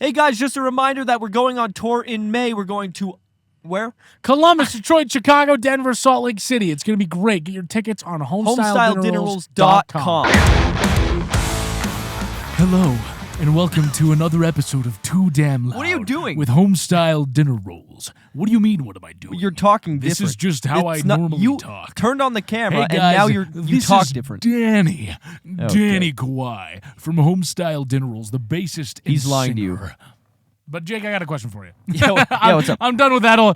Hey guys, just a reminder that we're going on tour in May. We're going to where? Columbus, Detroit, Chicago, Denver, Salt Lake City. It's going to be great. Get your tickets on homestyledinnerrolls.com. Hello, and welcome to another episode of Too Damn Loud. What are you doing? With Homestyle Dinner Rolls. What do you mean, what am I doing? You're talking different. This is just how I normally talk. Turned on the camera, Hey guys, and now you talk is different. Danny Okay. Kawhi from Homestyle Dinner Rolls, the bassist and He's lying to singer. But Jake, I got a question for you. Yeah, what's up? I'm done with that whole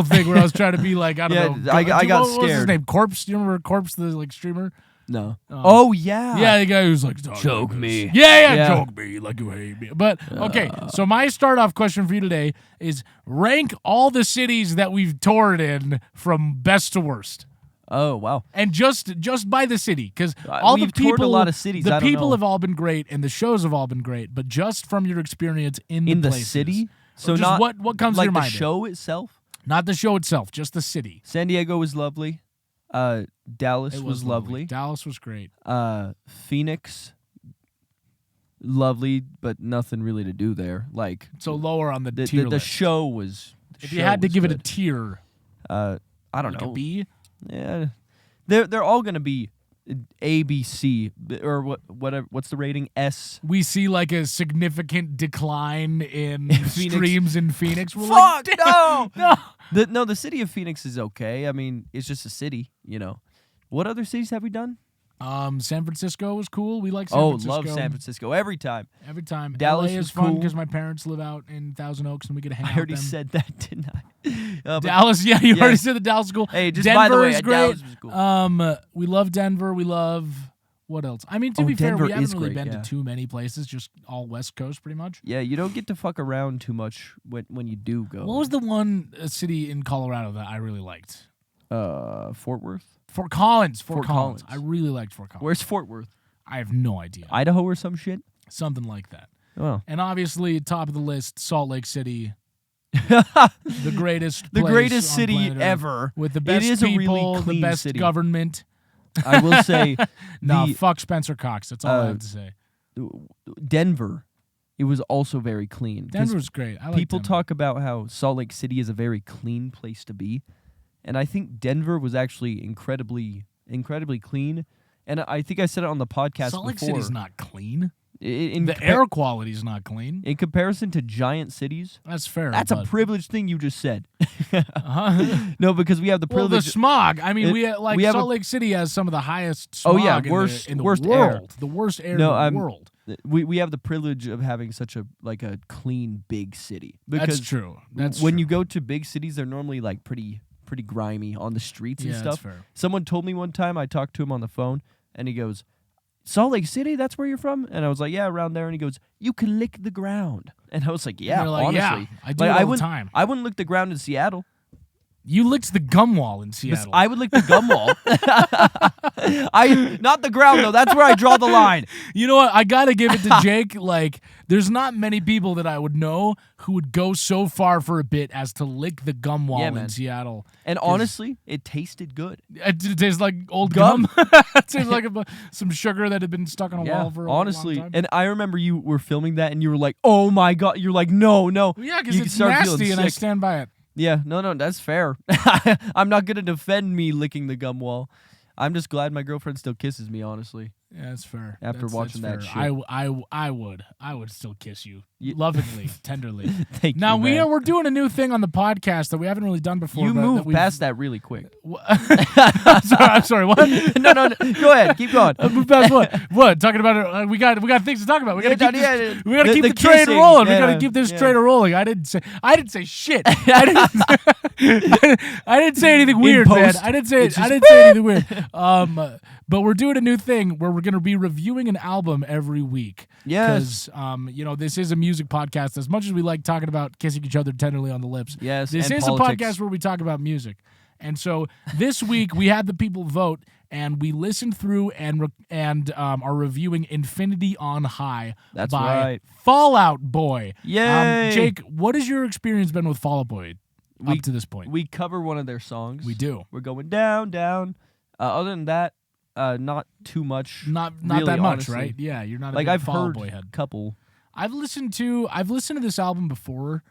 thing where I was trying to be like, I don't know. I got what was his scared. name? Corpse? Do you remember Corpse, the streamer? No. Oh, yeah. Yeah, the guy who's like, Choke me. Yeah, choke me like you hate me. But okay, so my start-off question for you today is rank all the cities that we've toured in from best to worst. Oh, wow. And just by the city, because all the we've people, toured a lot of cities. the I don't people know. have all been great, and the shows have all been great. But just from your experience in the In the places. city? So So just not what comes to like your the mind? show itself? Not the show itself, just the city. San Diego was lovely. Dallas It was lovely. Dallas was great. Phoenix, lovely, but nothing really to do there. Like So lower on the the tier the list. show was. If you had to give it a tier, I don't like know. a B. Yeah, they're all gonna be A, B, C, or whatever. What's the rating? S. We see like a significant decline in Phoenix. streams in Phoenix. We're Fuck like, no. no. The city of Phoenix is okay. I mean, it's just a city, you know. What other cities have we done? San Francisco was cool. We like San Francisco. Love San Francisco every time. Every time. Dallas LA was is fun cool. because my parents live out in Thousand Oaks and we get to hang I out already with them. said that, didn't I? But Dallas, yeah, you already said that Dallas is cool. Hey, just Denver by the way, is great. Dallas was cool. We love Denver. We love what else? I mean, to Oh, be fair, Denver we haven't is really great, been yeah. to too many places. Just all West Coast, pretty much. Yeah, you don't get to fuck around too much when you do go. What was the one city in Colorado that I really liked? Fort Worth? Fort Collins. Fort Collins. I really liked Fort Collins. Where's Fort Worth? I have no idea. Idaho or some shit? Something like that. Oh. And obviously, top of the list, Salt Lake City. The greatest The place greatest on city planet Earth. ever. With the best It is a people, really clean the best city. government. I will say No, the- fuck Spencer Cox. That's all I have to say. Denver, it was also very clean. 'Cause Denver's great. I like people Denver. talk about how Salt Lake City is a very clean place to be, and I think Denver was actually incredibly clean. And I think I said it on the podcast Salt Lake before. City's not clean. In The air quality is not clean. in comparison to giant cities, That's fair. that's a but- privileged thing you just said. Uh-huh. No, because we have the Well, privilege. the smog. I mean, It- we have a- Salt Lake City has some of the highest Oh, smog yeah, in the worst world. air. The worst air No, in the world. we have the privilege of having such a clean big city. Because That's true. That's when true. you go to big cities, they're normally like pretty grimy on the streets and Yeah, that's stuff. fair. Someone told me one time, I talked to him on the phone, and he goes, Salt Lake City, that's where you're from? And I was like, yeah, around there. And he goes, you can lick the ground. And I was like, yeah, you're like, honestly. yeah, I do Like, it all the wouldn't, time. I wouldn't lick the ground in Seattle. You licked the gum wall in Seattle. I would lick the gum wall. Not the ground, though. That's where I draw the line. You know what? I gotta give it to Jake. Like, there's not many people that I would know who would go so far for a bit as to lick the gum wall Yeah, in man. Seattle. And honestly, it tasted good. It tastes like old Gum. gum. It tastes like some sugar that had been stuck on a wall for a honestly. long time. And I remember you were filming that, and you were like, oh, my God. You're like, no. Yeah, because You it's start feeling nasty, and I sick. stand by it. Yeah, no, that's fair. I'm not going to defend me licking the gum wall. I'm just glad my girlfriend still kisses me, honestly. Yeah, that's fair. After watching that fair. shit. I would still kiss you You- lovingly, tenderly. Thank Now you, man. we're doing a new thing on the podcast that we haven't really done before. You but moved that we've- past that really quick. I'm sorry. What? no. Go ahead. Keep going. Moved past what? What? Talking about it? We got things to talk about. We got to keep this, we got to keep the train kissing, rolling. We yeah, got to keep this yeah. train rolling. I didn't say shit. I didn't say anything weird, man. post, I didn't say it's just anything weird. But we're doing a new thing where we're going to be reviewing an album every week. Yes. Because this is a music podcast. As much as we like talking about kissing each other tenderly on the lips, Yes, this and is politics. a podcast where we talk about music. And so this week we had the people vote, and we listened through and are reviewing "Infinity on High" That's by right. Fall Out Boy. Yay! Jake, what has your experience been with Fall Out Boy up to this point? We cover one of their songs. We do. We're going down. Other than that, not too much. Not really, that much, honestly. right? Yeah, you're not a Like big I've Fall Out heard Boy a head. couple. I've listened to this album before.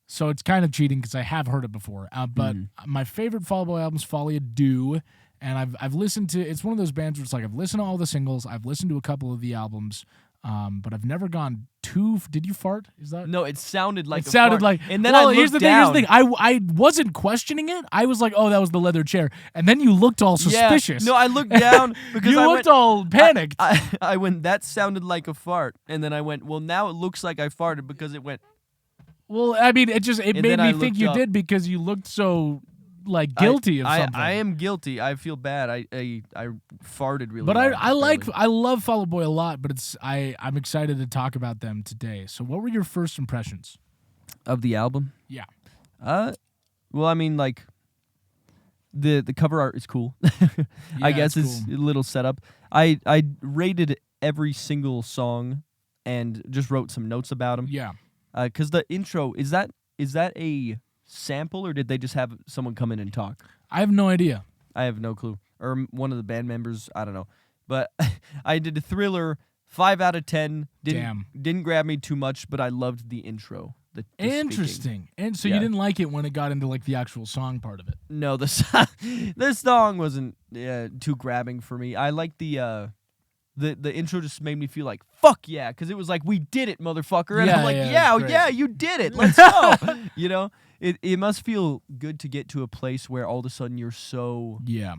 So it's kind of cheating because I have heard it before. But my favorite Fall Out Boy album is Folie à Deux, and I've listened to. It's one of those bands where it's like I've listened to all the singles, I've listened to a couple of the albums, but I've never gone too. Did you fart? Is that? No, it sounded like It sounded like. And then well, I here's looked the down. thing. I wasn't questioning it. I was like, oh, that was the leather chair, and then you looked all suspicious. Yeah. No, I looked down because you I looked went, all panicked. I went, that sounded like a fart. And then I went, well, now it looks like I farted because it went. Well, I mean, it And made then I me think looked you up. did because you looked so guilty of something. I am guilty. I feel bad. I farted really. But loud, I love Fall Out Boy a lot. But I'm excited to talk about them today. So, what were your first impressions of the album? Yeah. Well, I mean, like the cover art is cool. I Yeah, guess it's it's cool. a little setup. I rated every single song and just wrote some notes about them. Yeah. Because the intro is that a sample or did they just have someone come in and talk? I have no idea. I have no clue. Or one of the band members, I don't know. But I did a Thriller, 5 out of 10. Didn't grab me too much, but I loved the intro. The Interesting. speaking. And so Yeah. you didn't like it when it got into like the actual song part of it. No, the song wasn't too grabbing for me. I like the intro just made me feel like fuck yeah, because it was like we did it, motherfucker, and Yeah, I'm like yeah, it's great. yeah, you did it. Let's go. You know, it must feel good to get to a place where all of a sudden you're so Yeah.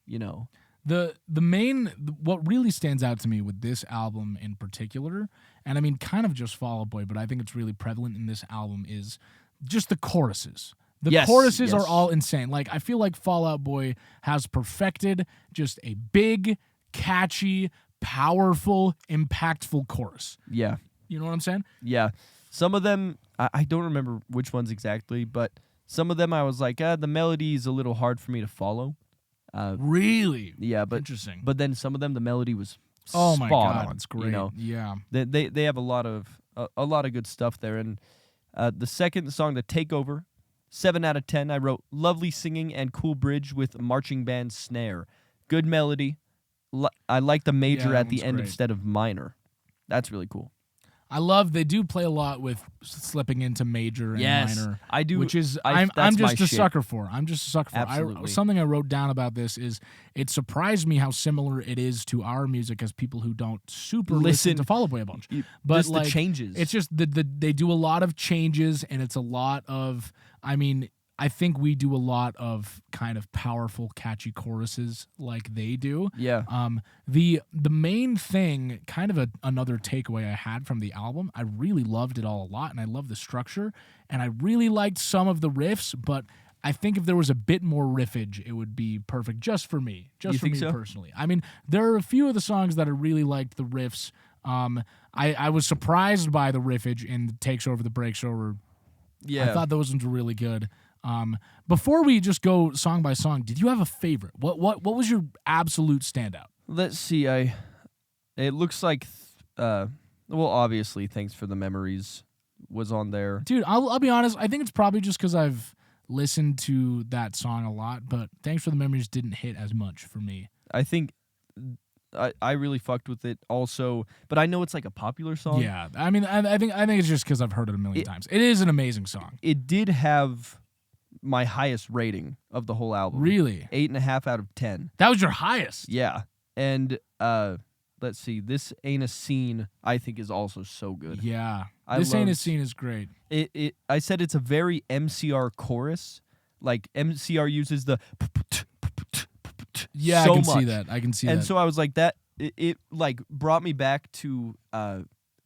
you know. What really stands out to me with this album in particular, and I mean kind of just Fall Out Boy, but I think it's really prevalent in this album, is just the choruses. The choruses are all insane. Like I feel like Fall Out Boy has perfected just a big, catchy, powerful, impactful chorus. Yeah. You know what I'm saying? Yeah. Some of them I don't remember which ones exactly, but some of them I was like, the melody is a little hard for me to follow. Really? Yeah, but Interesting. But then some of them the melody was Oh my spot god, on, it's great. You know? Yeah. They have a lot of good stuff there. And the second song, The Takeover, 7 out of 10. I wrote lovely singing and cool bridge with marching band snare. Good melody. I like the major Yeah, at the that end one's great. instead of minor. That's really cool. I love they do play a lot with slipping into major and minor. I do. Which is that's I'm my just a shit. sucker for. I'm just a sucker for. Absolutely. Something I wrote down about this is it surprised me how similar it is to our music as people who don't super listen to Fall Out Boy a bunch. But Just like the changes. it's just they do a lot of changes and it's a lot of I think we do a lot of kind of powerful, catchy choruses like they do. Yeah. The main thing, kind of another takeaway I had from the album, I really loved it all a lot, and I love the structure, and I really liked some of the riffs, but I think if there was a bit more riffage, it would be perfect just for me. You Just for think me so? personally. I mean, there are a few of the songs that I really liked the riffs. I was surprised by the riffage in Takes Over the Breaks Over. Yeah. I thought those ones were really good. Before we just go song by song, did you have a favorite? What was your absolute standout? Let's see. It looks like, well, obviously, Thanks for the Memories was on there. Dude, I'll be honest. I think it's probably just because I've listened to that song a lot, but Thanks for the Memories didn't hit as much for me. I think I really fucked with it also, but I know it's like a popular song. Yeah, I mean, I think it's just because I've heard it a million times. It is an amazing song. It did have my highest rating of the whole album. Really? 8.5 out of 10. That was your highest. Yeah. And let's see. This Ain't a Scene, I think, is also so good. Yeah. I This Ain't a loved- Scene is great. I said it's a very MCR chorus. Like MCR uses the Yeah, so I can see much. that. I can see And that. so I was like that. It like brought me back to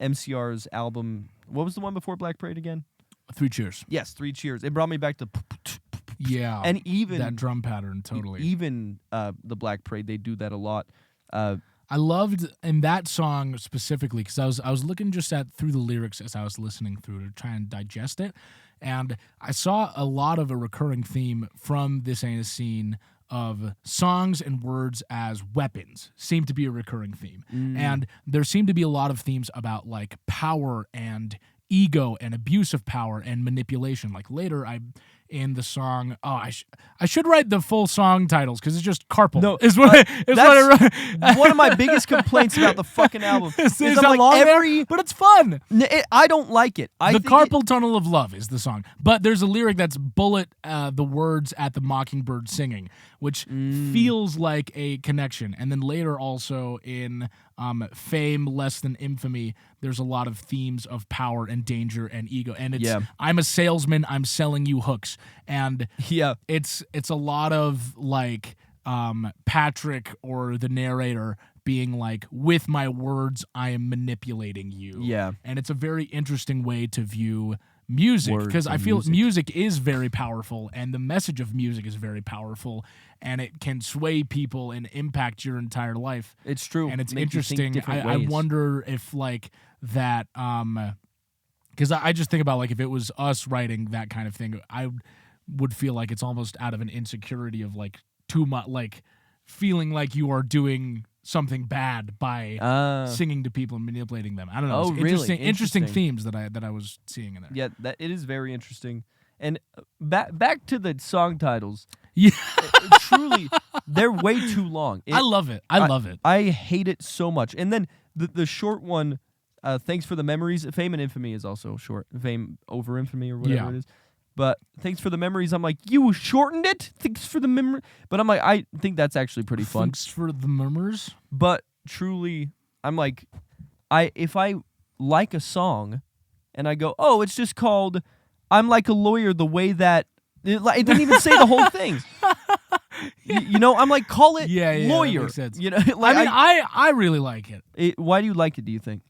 MCR's album. What was the one before Black Parade again? 3 Cheers. Yes, 3 Cheers. It brought me back to Yeah. and even that drum pattern, totally. even the Black Parade, they do that a lot. I loved in that song specifically because I was looking just at through the lyrics as I was listening through to try and digest it, and I saw a lot of a recurring theme from This Ain't a Scene of songs and words as weapons seemed to be a recurring theme, and there seemed to be a lot of themes about like power and ego and abuse of power and manipulation. Like later, in the song. Oh, I should write the full song titles because it's just carpal. No, is what I wrote. One of my biggest complaints about the fucking album is Is I'm that like long there? But it's fun. I don't like it. The Carpal Tunnel of Love is the song. But there's a lyric that's bullet the words at the mockingbird singing, which feels like a connection. And then later also in Fame Less Than Infamy, there's a lot of themes of power and danger and ego. And it's I'm a salesman, I'm selling you hooks. And it's a lot of like Patrick or the narrator being like, with my words, I am manipulating you. Yeah. And it's a very interesting way to view music because I feel music is very powerful and the message of music is very powerful and it can sway people and impact your entire life. It's true. And it's interesting. I wonder if like that, because I just think about like if it was us writing that kind of thing, I would feel like it's almost out of an insecurity of like too much, like feeling like you are doing something bad by singing to people and manipulating them. I don't know. Oh, really? Interesting. Interesting themes that I was seeing in there. Yeah, that it is very interesting. And back to the song titles. Yeah, Truly, they're way too long. I love it. I love it. I hate it so much. And then the short one, Thanks for the Memories. Fame and Infamy is also short. Fame over Infamy or whatever it is. But Thanks for the Memories, I'm like, you shortened it? Thanks for the memory. But I'm like, I think that's actually pretty fun. Thanks for the memories. But truly, I'm like, if I like a song and I go, oh, it's just called I'm Like a Lawyer, the way that it didn't even say the whole thing. You know, I'm like, call it Lawyer. That makes sense. You know, like, I really like it. Why do you like it, do you think?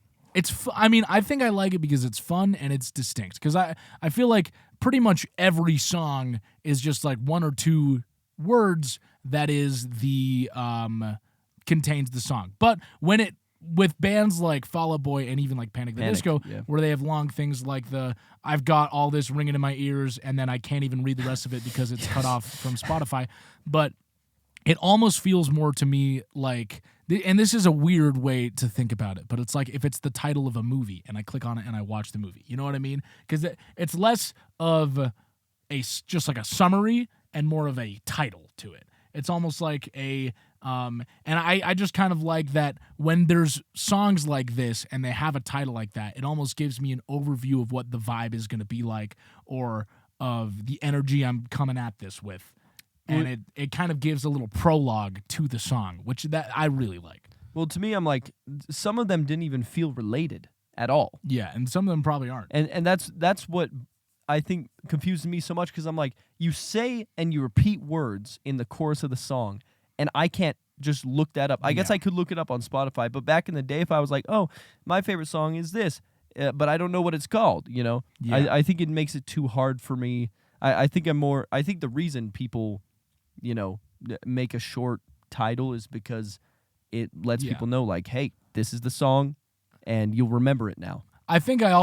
I think I like it because it's fun and it's distinct. Because I feel like pretty much every song is just like one or two words that is the contains the song. But when it with bands like Fall Out Boy and even like Panic! The Disco, where they have long things like I've got all this ringing in my ears and then I can't even read the rest of it because it's cut off from Spotify. But it almost feels more to me like, and this is a weird way to think about it, but it's like if it's the title of a movie and I click on it and I watch the movie. You know what I mean? Because it's less of just like a summary and more of a title to it. It's almost like and I just kind of like that when there's songs like this and they have a title like that, it almost gives me an overview of what the vibe is going to be like or of the energy I'm coming at this with. And it kind of gives a little prologue to the song, which that I really like. Well, to me, I'm like, some of them didn't even feel related at all. Yeah, and some of them probably aren't. And that's what I think confuses me so much because I'm like, you say and you repeat words in the chorus of the song, and I can't just look that up. I guess I could look it up on Spotify, but back in the day, if I was like, oh, my favorite song is this, but I don't know what it's called, you know? Yeah. I think it makes it too hard for me. I think the reason people, you know, make a short title is because it lets people know, like, hey, this is the song, and you'll remember it now. I think I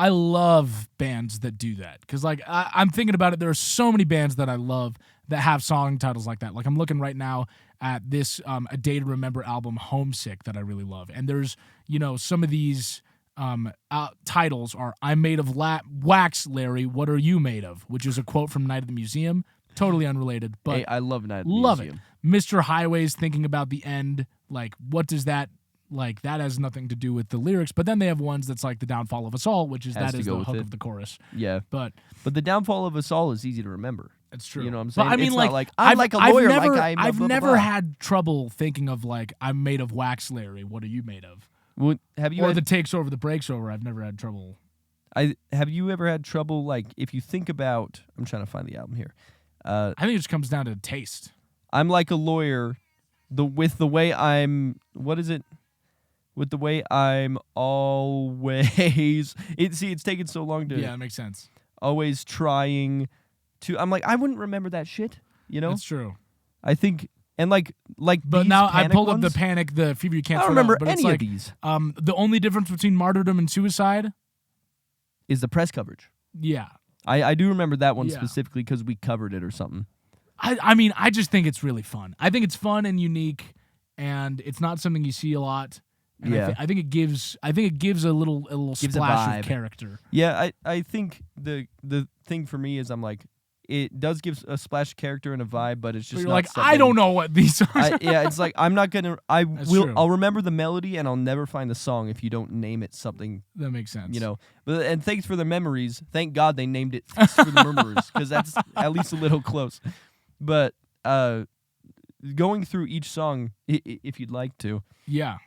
love bands that do that. Because, like, I'm thinking about it. There are so many bands that I love that have song titles like that. Like, I'm looking right now at this A Day to Remember album, Homesick, that I really love. And there's, you know, some of these titles are I'm Made of Wax, Larry, What Are You Made Of? Which is a quote from Night at the Museum. Totally unrelated, but hey, I love Night at the Museum. Love it. Mr. Highway's Thinking About the End. Like, what does that, like, that has nothing to do with the lyrics. But then they have ones that's like The Downfall of Us All, which is the hook of the chorus. Yeah. But The Downfall of Us All is easy to remember. It's true. You know what I'm saying? But I mean, it's like, not like I'm like a lawyer, I've never had trouble thinking of, like, I'm made of wax, Larry. What are you made of? Well, the takes over, the breaks over. I've never had trouble. Have you ever had trouble, like, if you think about, I'm trying to find the album here. I think it just comes down to taste. I'm like a lawyer, with the way I'm. What is it? With the way I'm always. It's taken so long to. Yeah, that makes sense. Always trying to. I'm like, I wouldn't remember that shit. You know. That's true. I think. And like. But now I pulled up the Panic, the Fever You Can't. I don't remember any of these. The only difference between Martyrdom and Suicide is the press coverage. Yeah. I do remember that one specifically because we covered it or something. I mean, I just think it's really fun. I think it's fun and unique, and it's not something you see a lot. And I think it gives a little splash of character. Yeah, I think the thing for me is I'm like, it does give a splash of character and a vibe, but it's But just you're not like, something. I don't know what these songs are. Yeah, it's like I'm not gonna. That's true. I'll remember the melody and I'll never find the song if you don't name it something. That makes sense. You know, and thanks for the memories. Thank God they named it Thanks for the Murmurers because that's at least a little close. But going through each song, if you'd like to. Yeah.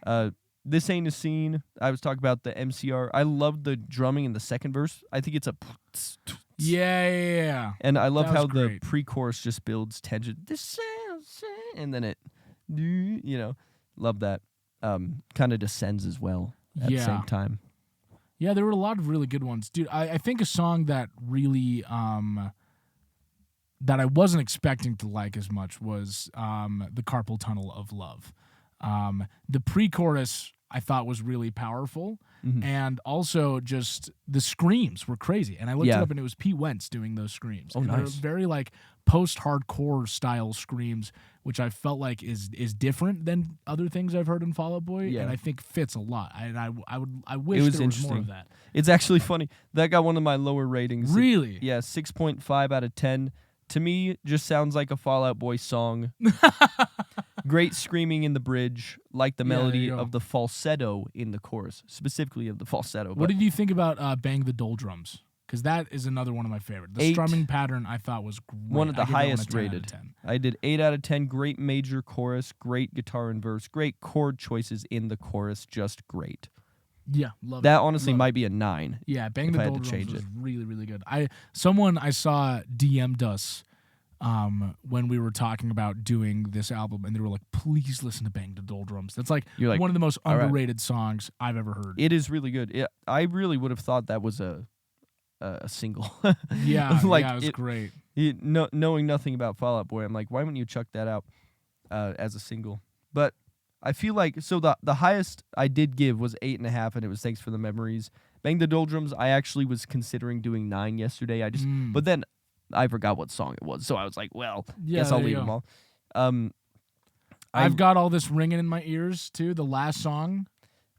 This Ain't a Scene. I was talking about the MCR. I love the drumming in the second verse. I think it's a. Yeah. And I love That was how the great. pre-chorus just builds tension. This sounds, and then it, love that. Kind of descends as well at the same time. Yeah, there were a lot of really good ones. Dude, I think a song that really that I wasn't expecting to like as much was the Carpal Tunnel of Love. The pre-chorus I thought was really powerful, and also just the screams were crazy. And I looked it up, and it was Pete Wentz doing those screams. Oh, and nice. They're very like post-hardcore style screams, which I felt like is different than other things I've heard in Fall Out Boy, and I think fits a lot. And I wish there was more of that. It's actually funny. That got one of my lower ratings. Really? 6.5 out of 10. To me, just sounds like a Fall Out Boy song. Great screaming in the bridge, like the melody of the falsetto in the chorus, specifically of the falsetto. What did you think about Bang the Doldrums? Because that is another one of my favorites. The strumming pattern I thought was great. One of the highest 10 rated. Out of 10. I did 8 out of 10. Great major chorus, great guitar and verse, great chord choices in the chorus, just great. Yeah, love that. it. Honestly might be a 9. Yeah, Bang the Doldrums was really, really good. Someone I saw DM'd us when we were talking about doing this album, and they were like, please listen to Bang the Doldrums. That's like one of the most underrated songs I've ever heard. It is really good. I really would have thought that was a single. Yeah, it was great. Knowing nothing about Fall Out Boy, I'm like, why wouldn't you chuck that out as a single? But I feel like, so the highest I did give was 8.5, and it was Thanks for the Memories. Bang the Doldrums, I actually was considering doing 9 yesterday. But then I forgot what song it was, so I was like, well, guess I'll leave them all. I've got all this ringing in my ears too. The last song.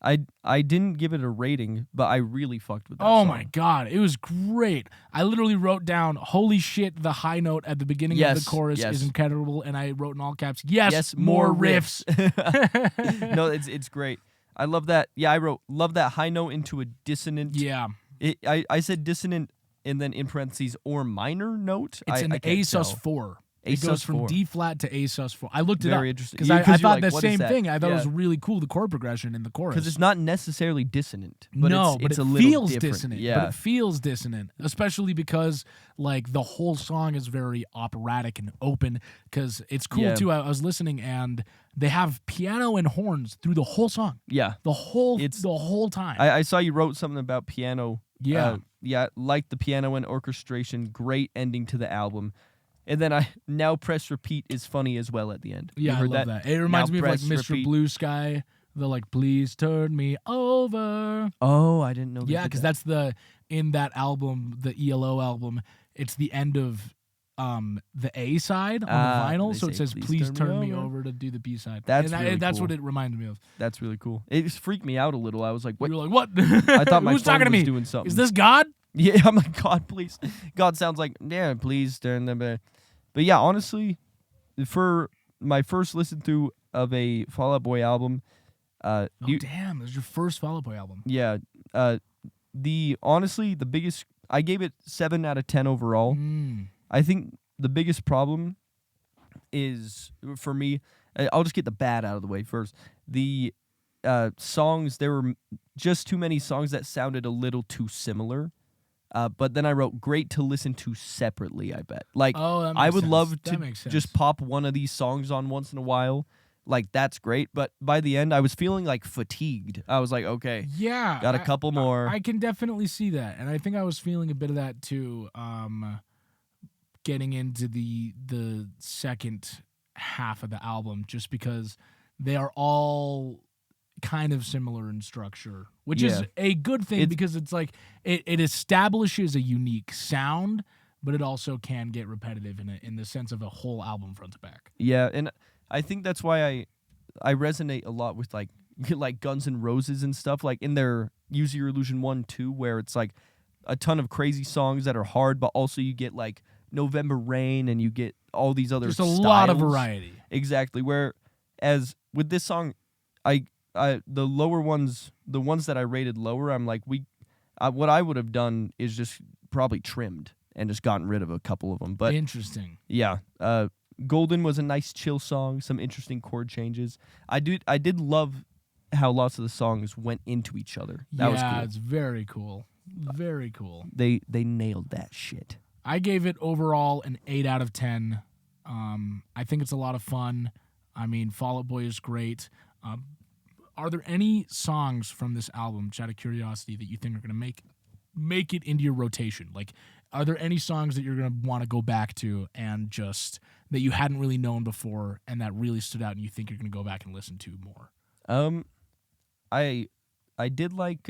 I didn't give it a rating, but I really fucked with that Oh song. my God, it was great. I literally wrote down, holy shit, the high note at the beginning of the chorus is incredible, and I wrote in all caps, yes more riffs. No, it's great. I love that. Yeah, I wrote, love that high note into a dissonant. Yeah. I said dissonant and then in parentheses or minor note. It's an A sus4. It goes from D flat to A sus4. I looked it up. Very interesting. Because I thought like, the same thing. I thought it was really cool, the chord progression in the chorus. Because it's not necessarily dissonant. But it's it a little feels different. dissonant. Yeah. But it feels dissonant, especially because like the whole song is very operatic and open. Because it's cool too. I was listening and they have piano and horns through the whole song. Yeah. The whole time. I saw you wrote something about piano. Yeah. Like the piano and orchestration. Great ending to the album. And then I now press repeat is funny as well at the end. Yeah, I love that. It reminds me of like Mr. Repeat. Blue Sky. The like, please turn me over. Oh, I didn't know that. Yeah, because that's in that album, the ELO album, it's the end of the A side on the vinyl. So it says, please turn me over to do the B side. That's that's cool. what it reminded me of. That's really cool. It just freaked me out a little. I was like, what? You were like, what? I thought my Who's phone talking to was me? doing something. Is this God? Yeah, I'm like, God, please. God sounds like, yeah, please turn them back. But yeah, honestly, for my first listen through of a Fall Out Boy album, damn, this is your first Fall Out Boy album. Yeah, the biggest, I gave it 7 out of 10 overall. I think the biggest problem is for me. I'll just get the bad out of the way first. The songs, there were just too many songs that sounded a little too similar. But then I wrote great to listen to separately, I bet. Like, I would love to just pop one of these songs on once in a while. Like, that's great. But by the end, I was feeling like fatigued. I was like, okay, got a couple more. I can definitely see that. And I think I was feeling a bit of that too, getting into the second half of the album, just because they are all kind of similar in structure, which is a good thing because it's like it establishes a unique sound, but it also can get repetitive in the sense of a whole album front to back. Yeah, and I think that's why I resonate a lot with like Guns N' Roses and stuff, like in their Use Your Illusion 1, 2, where it's like a ton of crazy songs that are hard, but also you get like November Rain, and you get all these other Just a styles. lot of variety. Exactly. Whereas with this song, I the lower ones, the ones that I rated lower, I'm like, what I would have done is just probably trimmed and just gotten rid of a couple of them. But Interesting. yeah, Golden was a nice chill song, some interesting chord changes. I did love how lots of the songs went into each other. That was cool. It's very cool. Very cool. They nailed that shit. I gave it overall an 8 out of 10. I think it's a lot of fun. I mean, Fall Out Boy is great. Are there any songs from this album, just out of curiosity, that you think are going to make it into your rotation? Like, are there any songs that you're going to want to go back to and just that you hadn't really known before and that really stood out and you think you're going to go back and listen to more? I did like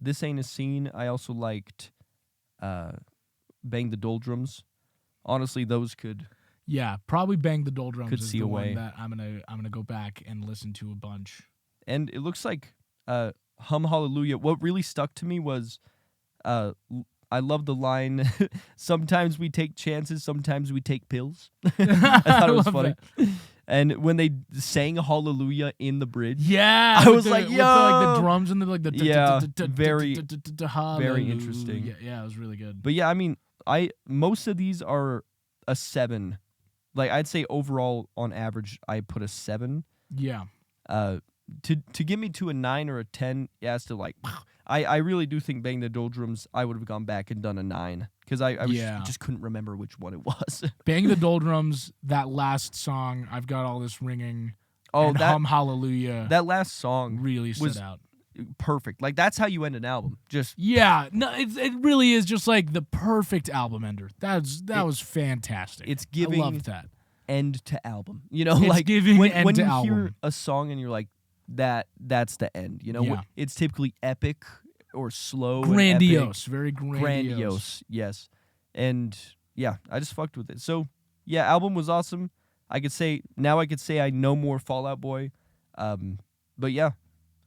This Ain't a Scene. I also liked Bang the Doldrums. Honestly, those could... Yeah, probably Bang the Doldrums Could is see the a way. one that I'm gonna go back and listen to a bunch. And it looks like Hum Hallelujah. What really stuck to me was I love the line, sometimes we take chances, sometimes we take pills. I thought it was funny. That. And when they sang Hallelujah in the bridge, Yeah, I was like, with the yo! drums and Very very interesting. Yeah, it was really good. But yeah, I mean, most of these are a 7. Like, I'd say overall, on average, I put a 7. Yeah. To get me to a 9 or a 10, it has to, like... I really do think Bang the Doldrums, I would have gone back and done a 9. Because I just couldn't remember which one it was. Bang the Doldrums, that last song, I've Got All This Ringing, and that, Hum Hallelujah. That last song really stood was out. Perfect. Like, that's how you end an album. Just... Yeah, no, it really is just like the perfect album ender. That was fantastic. It's giving... I loved that. End to album. You know, it's like giving when end to you album. hear a song and you're like, that's the end. You know, Yeah. It's typically epic or slow, grandiose, and very grandiose. Yes, and yeah, I just fucked with it. So yeah, album was awesome. I could say I know more Fall Out Boy, but yeah,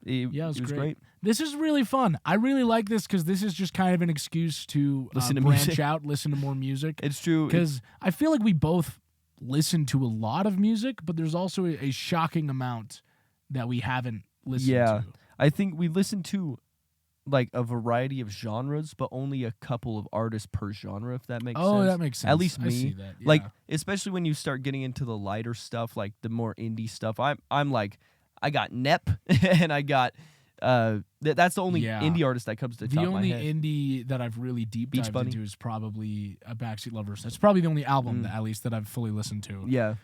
it was great. This is really fun. I really like this because this is just kind of an excuse to Listen to branch music. out, listen to more music. It's true Because I feel like we both listen to a lot of music, but there's also a shocking amount that we haven't listened to. I think we listen to like a variety of genres, but only a couple of artists per genre, if that makes sense. Oh, that makes sense. At least me. I see that. Yeah. Like, especially when you start getting into the lighter stuff, like the more indie stuff. I'm like, I got Nep and I got that's the only indie artist that comes to the top of my head. The only indie that I've really deep dived Bunny. into is probably a Backseat Lovers. That's probably the only album that, at least, that I've fully listened to. Yeah.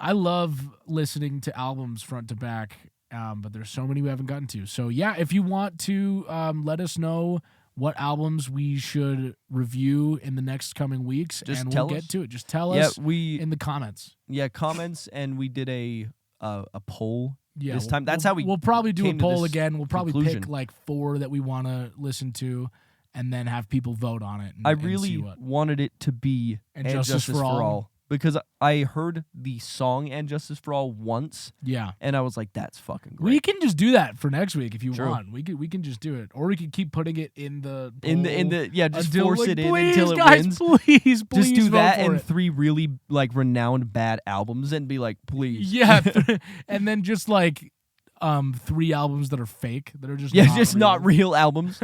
I love listening to albums front to back, but there's so many we haven't gotten to. So yeah, if you want to let us know what albums we should review in the next coming weeks, and we'll get to it. Just tell us in the comments. Yeah, comments, and we did a poll. Yeah, this time. That's how we'll probably do a poll again. We'll probably conclusion. pick like 4 that we want to listen to, and then have people vote on it. And, I really wanted it to be And Justice for All. Because I heard the song "And Justice for All" once, and I was like, "That's fucking great." We can just do that for next week if you want. We can just do it, or we can keep putting it in the poll just force it in until it guys, wins. Please, just do that and 3 really like renowned bad albums, and be like, "Please." Yeah, and then just like 3 albums that are fake, that are just not real albums.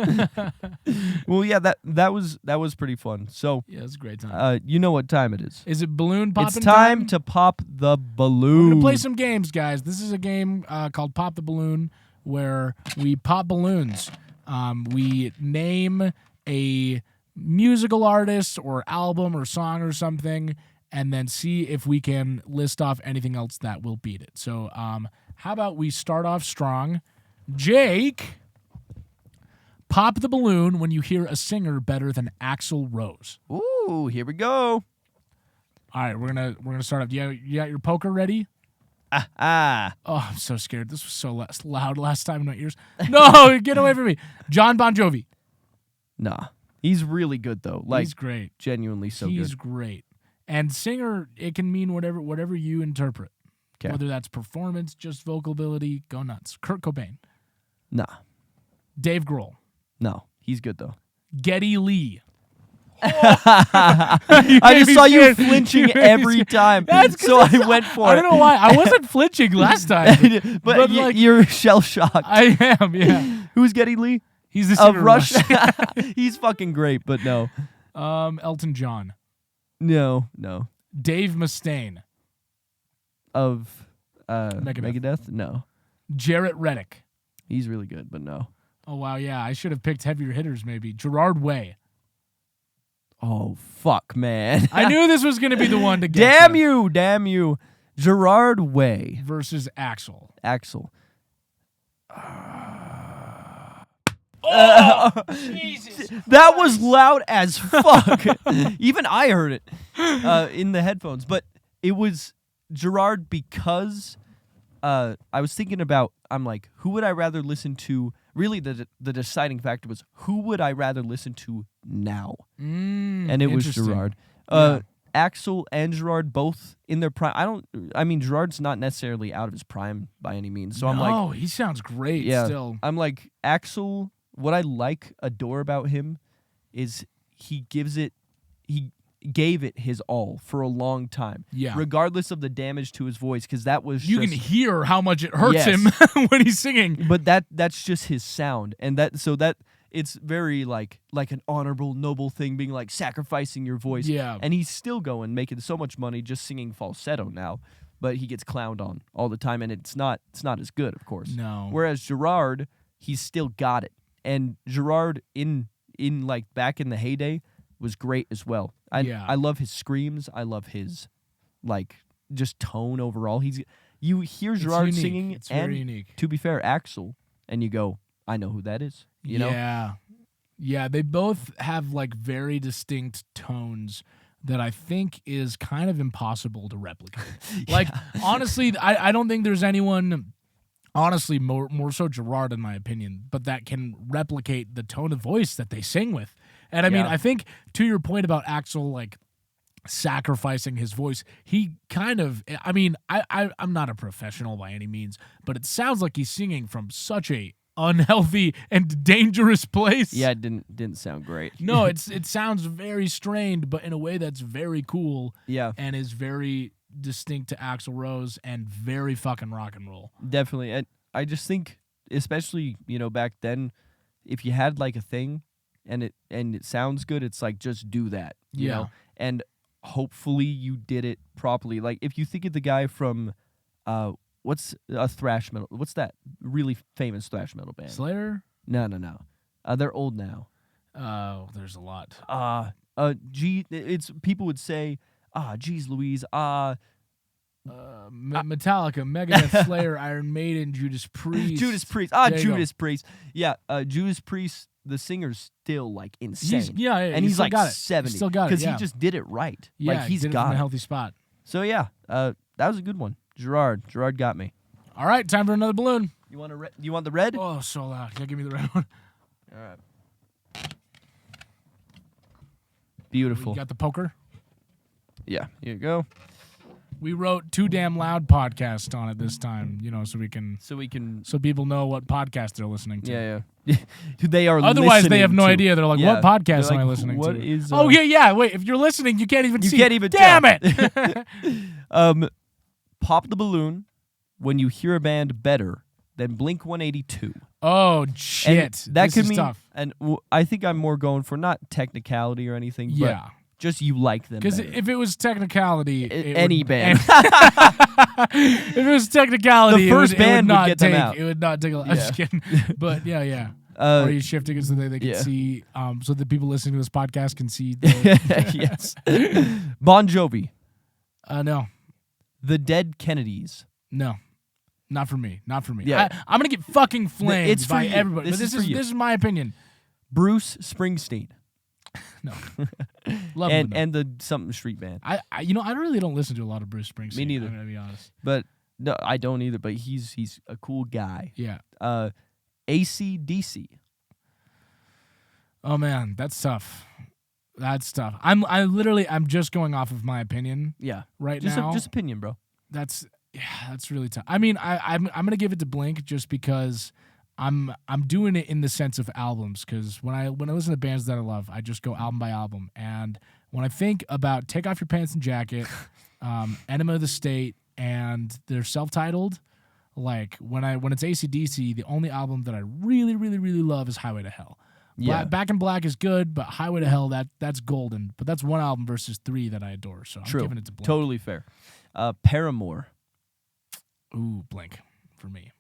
Well, yeah, that was pretty fun. So yeah, it's a great time. You know what time it is? Is it balloon popping? It's time to pop the balloon. We're gonna play some games, guys. This is a game called Pop the Balloon, where we pop balloons. We name a musical artist or album or song or something, and then see if we can list off anything else that will beat it. So, how about we start off strong? Jake, pop the balloon when you hear a singer better than Axl Rose. Ooh, here we go. All right, we're gonna start off. You got your poker ready? Oh, I'm so scared. This was so loud last time in my ears. No, get away from me. John Bon Jovi. Nah, he's really good though. Like, he's great. Genuinely so good. He's great. And singer, it can mean whatever you interpret. Okay. Whether that's performance, just vocal ability, go nuts. Kurt Cobain. Nah. Dave Grohl. No, he's good though. Geddy Lee. I just saw you flinching every time, so I went for it. I don't know why. I wasn't flinching last time. but like, you're shell-shocked. I am, yeah. Who's Geddy Lee? He's the singer of Rush. Rush. He's fucking great, but no. Elton John. No. Dave Mustaine. Of Megadeth? No. Jarrett Reddick. He's really good, but no. Oh, wow, yeah. I should have picked heavier hitters, maybe. Gerard Way. Oh, fuck, man. I knew this was going to be the one to get Damn you. Gerard Way. Versus Axl. Oh, Jesus. That was loud as fuck. Even I heard it in the headphones. But it was Gerard because I was thinking about, I'm like, who would I rather listen to? Really, the deciding factor was, who would I rather listen to now? And it was Gerard. Axl and Gerard both in their prime. Gerard's not necessarily out of his prime by any means. So I'm like, oh, he sounds great still. I'm like, Axl, what I adore about him is he gave it his all for a long time. Yeah. Regardless of the damage to his voice, because that was you can hear how much it hurts him when he's singing. But that's just his sound. And that it's very like an honorable, noble thing, being like sacrificing your voice. Yeah. And he's still going, making so much money just singing falsetto now. But he gets clowned on all the time, and it's not as good, of course. No. Whereas Gerard, he's still got it. And Gerard in like back in the heyday was great as well. I love his screams. I love his like just tone overall. You hear Gerard singing, it's very unique. To be fair, Axl, and you go, I know who that is. You know? Yeah. They both have like very distinct tones that I think is kind of impossible to replicate. Like honestly, I don't think there's anyone. Honestly, more so Gerard, in my opinion, but that can replicate the tone of voice that they sing with. And I mean, I think to your point about Axl, like sacrificing his voice, he kind of, I mean, I'm not a professional by any means, but it sounds like he's singing from such a unhealthy and dangerous place. Yeah, it didn't sound great. No, it sounds very strained, but in a way that's very cool. Yeah, and is very distinct to Axl Rose and very fucking rock and roll. Definitely. And I just think, especially, back then, if you had like a thing and it sounds good, it's like, just do that. You know? And hopefully you did it properly. Like if you think of the guy from what's a thrash metal? What's that really famous thrash metal band? Slayer? No. They're old now. Oh, there's a lot. It's people would say, geez Louise, Metallica, Megadeth, Slayer, Iron Maiden, Judas Priest. Judas Priest. Judas Priest. Yeah, Judas Priest, the singer's still like insane. And he's like 70. He still got it. Because he just did it right. Yeah, like he's did got it from a healthy spot. So yeah, that was a good one. Gerard got me. All right, time for another balloon. You want you want the red? Oh, so loud. Yeah, give me the red one. All right. Beautiful. You got the poker? Yeah, here you go. We wrote Too Damn Loud podcast on it this time, so people know what podcast they're listening to. Yeah. They are. Otherwise, they have no idea. They're like, "What podcast am I listening what to?" Is, oh yeah. Wait, if you're listening, you can't even see. You can't even. Damn tell. it! Pop the balloon when you hear a band better than Blink-182. Oh shit! And that could mean tough. And I think I'm more going for not technicality or anything. Yeah. But just you like them. Because if it was technicality, any band. If it was technicality, the first band would get them out. It would not take a lot. I'm just kidding. But yeah. Are you shifting it so that they can see, so that people listening to this podcast can see? Yes. Bon Jovi. No. The Dead Kennedys. No. Not for me. Yeah. I'm gonna get fucking flamed it's by for you. everybody. This is my opinion. Bruce Springsteen. No. Love him, and the Something Street Band. I really don't listen to a lot of Bruce Springsteen. Me neither. I'm gonna be honest. But no, I don't either. But he's a cool guy. Yeah. AC/DC. Oh man, that's tough. I'm just going off of my opinion. Yeah. Right now. Just opinion, bro. That's really tough. I mean, I'm gonna give it to Blink just because I'm doing it in the sense of albums, because when I listen to bands that I love, I just go album by album. And when I think about Take Off Your Pants and Jacket, Enema of the State, and they're self-titled, like when it's AC/DC, the only album that I really, really, really love is Highway to Hell. Yeah. Back in Black is good, but Highway to Hell, that's golden. But that's one album versus 3 that I adore. So I'm giving it to Blink. Totally fair. Paramore. Ooh, Blink for me.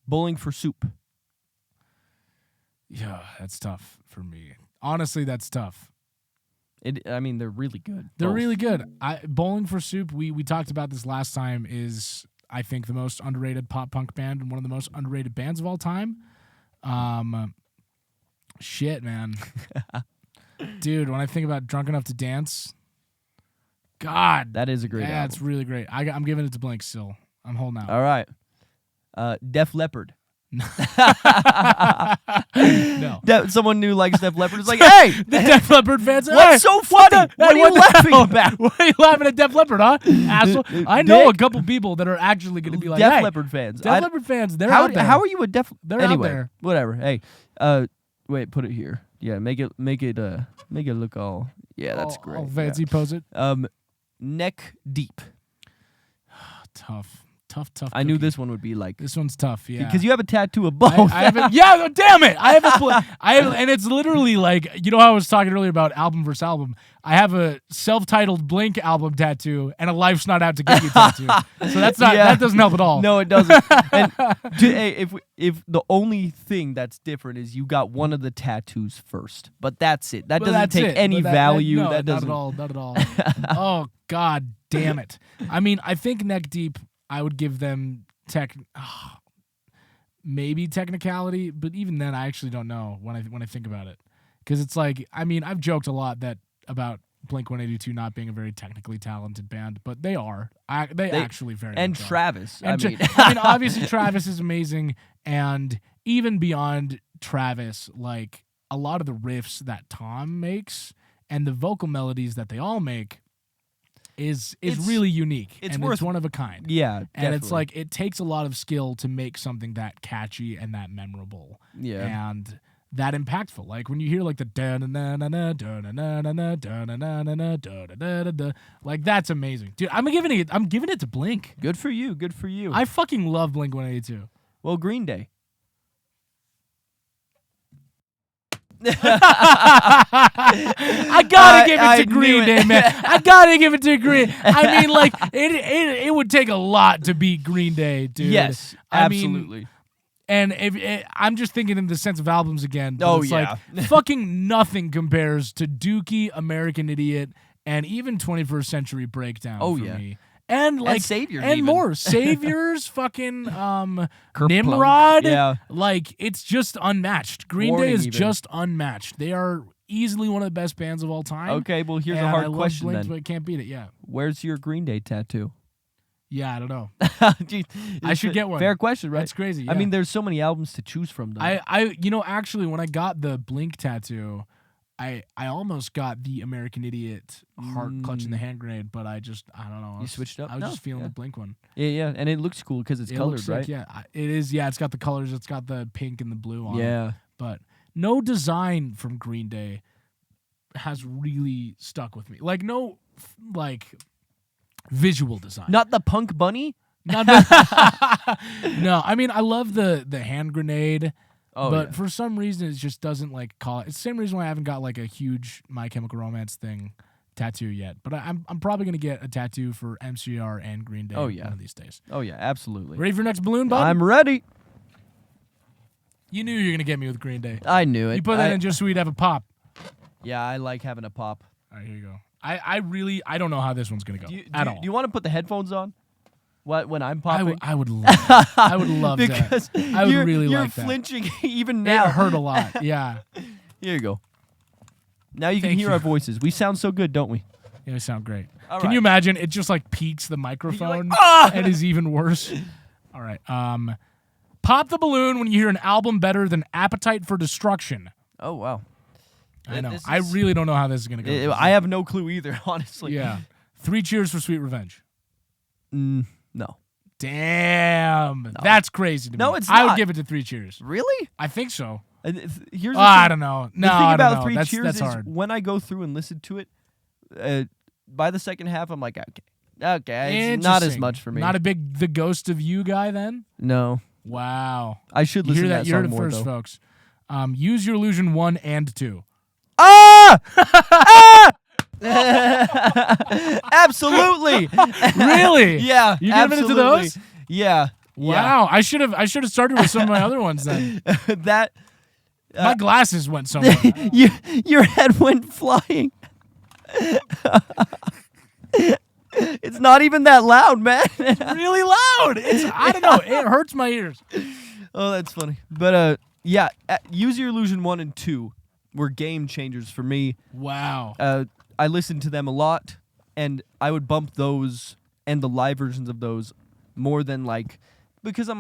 Bowling for Soup. Yeah, that's tough for me. Honestly, that's tough. I mean, they're really good. They're both. really good. Bowling for Soup, we talked about this last time, is, I think, the most underrated pop punk band and one of the most underrated bands of all time. Shit, man. Dude, when I think about Drunk Enough to Dance, God. That is a great album. It's really great. I'm giving it to Blink still. I'm holding out. All right. Def Leppard. No. Someone who likes Def Leppard is like, hey! The Def Leppard fans. What's so funny? What are you laughing about? Why are you laughing at Def Leppard, huh? Asshole. I know a couple people that are actually going to be like, Def hey, Leppard fans. Def Leppard fans, they're out there. How are you a Def? They're anyway, out there. Whatever. Hey, wait, put it here. Yeah, make it look all. Yeah, that's great. All fancy, pose it. Neck Deep. Tough. I knew this one would be like. This one's tough, yeah. Because you have a tattoo of both. I haven't. Yeah, damn it! I have, and it's literally like, you know how I was talking earlier about album versus album. I have a self-titled Blink album tattoo and a Life's Not Out to Get You tattoo. So that's not. Yeah. That doesn't help at all. No, it doesn't. And hey, if the only thing that's different is you got one of the tattoos first, but that's it. That doesn't take any value. No, that doesn't. Not at all. Oh, God damn it! I mean, I think Neck Deep, I would give them maybe technicality, but even then, I actually don't know when I think about it, because it's like, I mean, I've joked a lot about Blink-182 not being a very technically talented band, but they are. They actually very and much are. Travis. And I mean, obviously Travis is amazing, and even beyond Travis, like a lot of the riffs that Tom makes and the vocal melodies that they all make is really unique. It's one of a kind. Yeah, and definitely. it's like, it takes a lot of skill to make something that catchy and that memorable. Yeah. And that impactful. Like when you hear like the da na na na na da na na na na da na na na na da da da da, like that's amazing, dude. I'm giving it to Blink. Good for you. Good for you. I fucking love Blink-182. Well, Green Day. I gotta give it to Green Day, man. I gotta give it to Green. I mean, like it would take a lot to beat Green Day, dude. Yes, absolutely. I mean, and I'm just thinking in the sense of albums again. Oh, it's yeah. like fucking nothing compares to Dookie, American Idiot, and even 21st Century Breakdown. Oh, for yeah. me. And like Saviors and even. more Saviors, fucking Nimrod. Yeah. Like it's just unmatched. Green Warning Day is even. just unmatched. They are easily one of the best bands of all time. Okay, well, here's and a I hard love question Blink, then. but I can't beat it. Yeah. Where's your Green Day tattoo? Yeah, I don't know. Jeez, I should get one. Fair question, right? That's crazy. I yeah. mean, there's so many albums to choose from, though. Actually, when I got the Blink tattoo, I almost got the American Idiot heart clutching the hand grenade, but I don't know. You switched up? I was No, just feeling yeah. the Blink one. Yeah, and it looks cool because it's It colored, looks right? like, yeah, it is. Yeah, it's got the colors. It's got the pink and the blue on it. Yeah. But no design from Green Day has really stuck with me. Like no, like visual design. Not the punk bunny? No, I mean I love the hand grenade. Oh, but yeah. for some reason, it just doesn't like call it. It's the same reason why I haven't got like a huge My Chemical Romance thing tattoo yet. But I'm probably gonna get a tattoo for MCR and Green Day. Oh, yeah. One of these days. Oh, yeah, absolutely. Ready for your next balloon, bud? I'm ready. You knew you were gonna get me with Green Day. I knew it. You put that in just so we'd have a pop. Yeah, I like having a pop. All right, here you go. I don't know how this one's gonna go at all. Do you want to put the headphones on? What when I'm popping? I would love that. I would love because that. I would really you're like that. flinching even It now. hurt a lot. Yeah. Here you go. Now you can Thank hear you. our voices. We sound so good, don't we? Yeah, they sound great. All Can right. you imagine? It just like peaks the microphone "Ah!" and is even worse. All right. Pop the balloon when you hear an album better than Appetite for Destruction. Oh wow. I know. This I is- really don't know how this is gonna go. I have no clue either, honestly. Yeah. 3 cheers for Sweet Revenge. No. Damn. That's crazy to me. No, it's I would not. give it to 3 Cheers. Really? I think so. Here's the I thing. don't know. The No, thing I about don't know. Three That's Cheers is hard. when I go through and listen to it, by the second half, I'm like, okay, it's not as Interesting. much for me. Not a big The Ghost of You guy then? No. Wow. I should You listen hear to that? that You heard song it more, first, though. folks. Use Your Illusion 1 and 2. Ah! Absolutely. Really? Yeah. You giving it to absolutely. those? Yeah. Wow. I should have started with some of my other ones then. Yeah. That My glasses went somewhere. your head went flying. It's not even that loud, man. Really loud. I don't know. It hurts my ears. Oh, that's funny. But yeah, Use Your Illusion 1 and 2 were game changers for me. Wow. I listened to them a lot, and I would bump those and the live versions of those more than because I'm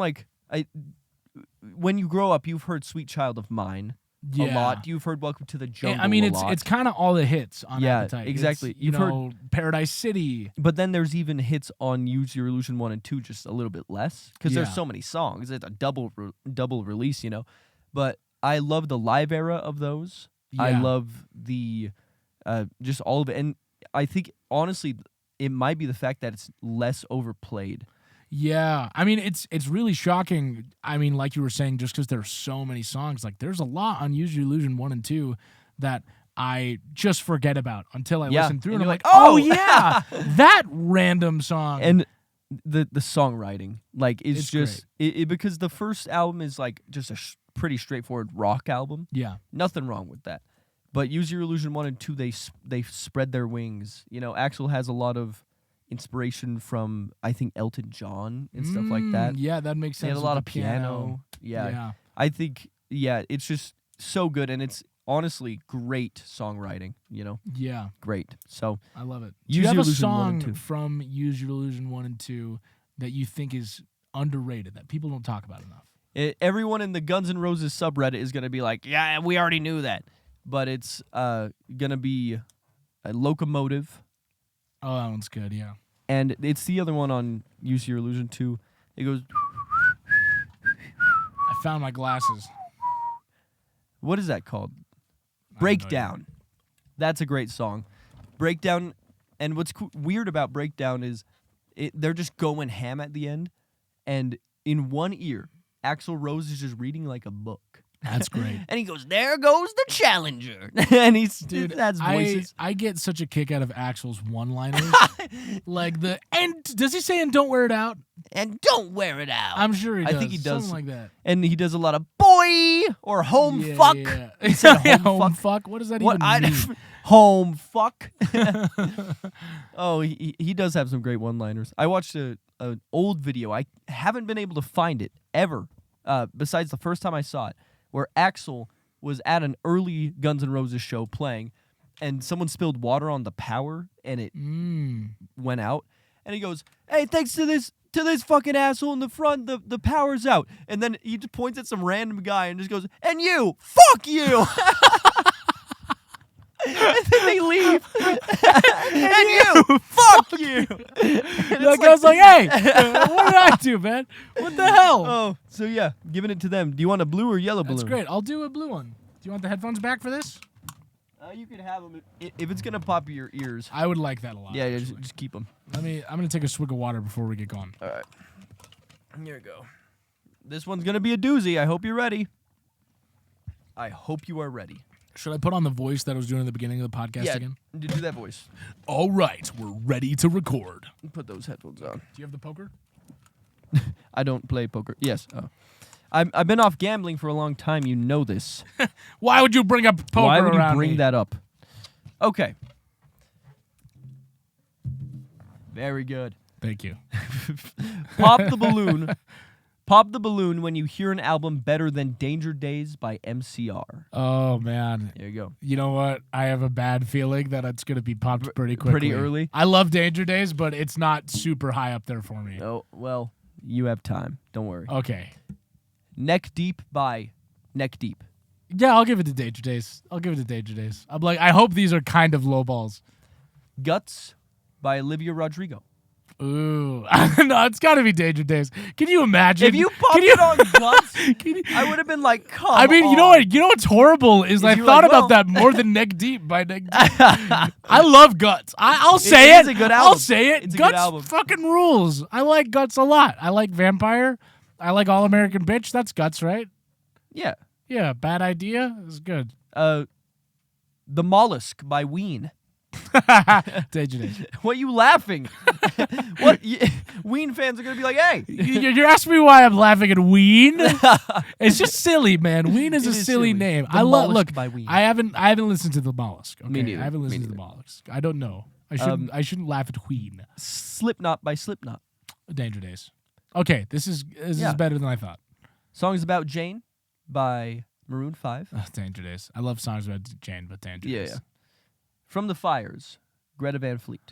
when you grow up, you've heard Sweet Child of Mine a lot. You've heard Welcome to the Jungle I mean, a lot. it's kind of all the hits on Appetite. Exactly. You've heard Paradise City. But then there's even hits on Use Your Illusion 1 and 2 just a little bit less because Yeah. there's so many songs. It's a double release, But I love the live era of those. I Yeah. love the just all of it. And I think, honestly, it might be the fact that it's less overplayed. Yeah, I mean it's really shocking. I mean, like you were saying, just because there's so many songs, there's a lot on Use Your Illusion 1 and 2 that I just forget about until I listen through, and I'm like, oh yeah, that random song. And the songwriting, is It's just because the first album is just a pretty straightforward rock album. Yeah, Nothing wrong with that. But Use Your Illusion 1 and 2, they spread their wings. Axl has a lot of inspiration from, I think, Elton John and stuff like that. Yeah, that makes sense. They had a with lot the of piano. Yeah. Yeah. I think, it's just so good, and it's honestly great songwriting, Yeah, Great. So I love it. Use Do you have Your a Illusion 1 and song 2. from Use Your Illusion 1 and 2 that you think is underrated, that people don't talk about enough? Everyone in the Guns N' Roses subreddit is going to be like, yeah, we already knew that. But it's going to be a Locomotive. Oh, that one's good, yeah. And it's the other one on Use Your Illusion 2. It goes, I found my glasses. what is that called? I have no idea. Breakdown. That's a great song. Breakdown, and what's weird about Breakdown is they're just going ham at the end. And in one ear, Axl Rose is just reading like a book. That's great. And he goes, there goes the challenger. And that's voices. I get such a kick out of Axl's one-liners. And does he say, and don't wear it out? And don't wear it out. I'm sure he does. I think he does. Something like that. And he does a lot of boy or home Yeah, fuck. Yeah. He said home fuck? What does that What even mean? home fuck. Oh, he does have some great one-liners. I watched an old video. I haven't been able to find it ever, besides the first time I saw it, where Axl was at an early Guns N' Roses show playing, and someone spilled water on the power, and it went out. And he goes, "Hey, thanks to this fucking asshole in the front, the power's out." And then he just points at some random guy and just goes, "And you, fuck you." And then they leave. And you, fuck you. That guy's like, hey, what did I do, man? What the hell? Oh, so yeah, giving it to them. Do you want a blue or yellow balloon? That's great. I'll do a blue one. Do you want the headphones back for this? You can have them if it's gonna pop your ears. I would like that a lot. Yeah, actually. just keep them. I'm gonna take a swig of water before we get going. All right, here we go. This one's gonna be a doozy. I hope you're ready. I hope you are ready. Should I put on the voice that I was doing at the beginning of the podcast again? Do that voice. All right, we're ready to record. Put those headphones on. Do you have the poker? I don't play poker. Yes. I've been off gambling for a long time. You know this. Why would you bring up poker Why would you around bring me? that up? Okay. Very good. Thank you. Pop the balloon. Pop the balloon when you hear an album better than Danger Days by MCR. Oh, man. There you go. You know what? I have a bad feeling that it's going to be popped pretty quickly. Pretty early? I love Danger Days, but it's not super high up there for me. Oh, well, you have time. Don't worry. Okay. Neck Deep by Neck Deep. Yeah, I'll give it to Danger Days. I'm like, I hope these are kind of low balls. Guts by Olivia Rodrigo. Ooh. No, it's got to be Danger Days. Can you imagine? If you popped it on Guts, I would have been like, come on. I mean, you know what? You know what's horrible is I you thought like, about that more than Neck Deep by Neck Deep. I love Guts. I'll say it. It's a good I'll album. say it. It's a good Guts album. fucking rules. I like Guts a lot. I like Vampire. I like All American Bitch. That's Guts, right? Yeah. Yeah. Bad Idea is good. The Mollusk by Ween. Danger Days. What are you laughing? Ween fans are gonna be like, hey. You're asking me why I'm laughing at Ween? It's just silly, man. Ween is a silly name. The I love. Mollusk Look, by Ween. I haven't listened to the Mollusk. Okay? Me neither. I haven't listened Me to the Mollusk. I don't know. I shouldn't laugh at Ween. Slipknot by Slipknot. Danger Days. Okay, this is better than I thought. Songs About Jane by Maroon 5. Oh, Danger Days. I love songs about Jane, but Danger Days. Yeah. From the Fires, Greta Van Fleet.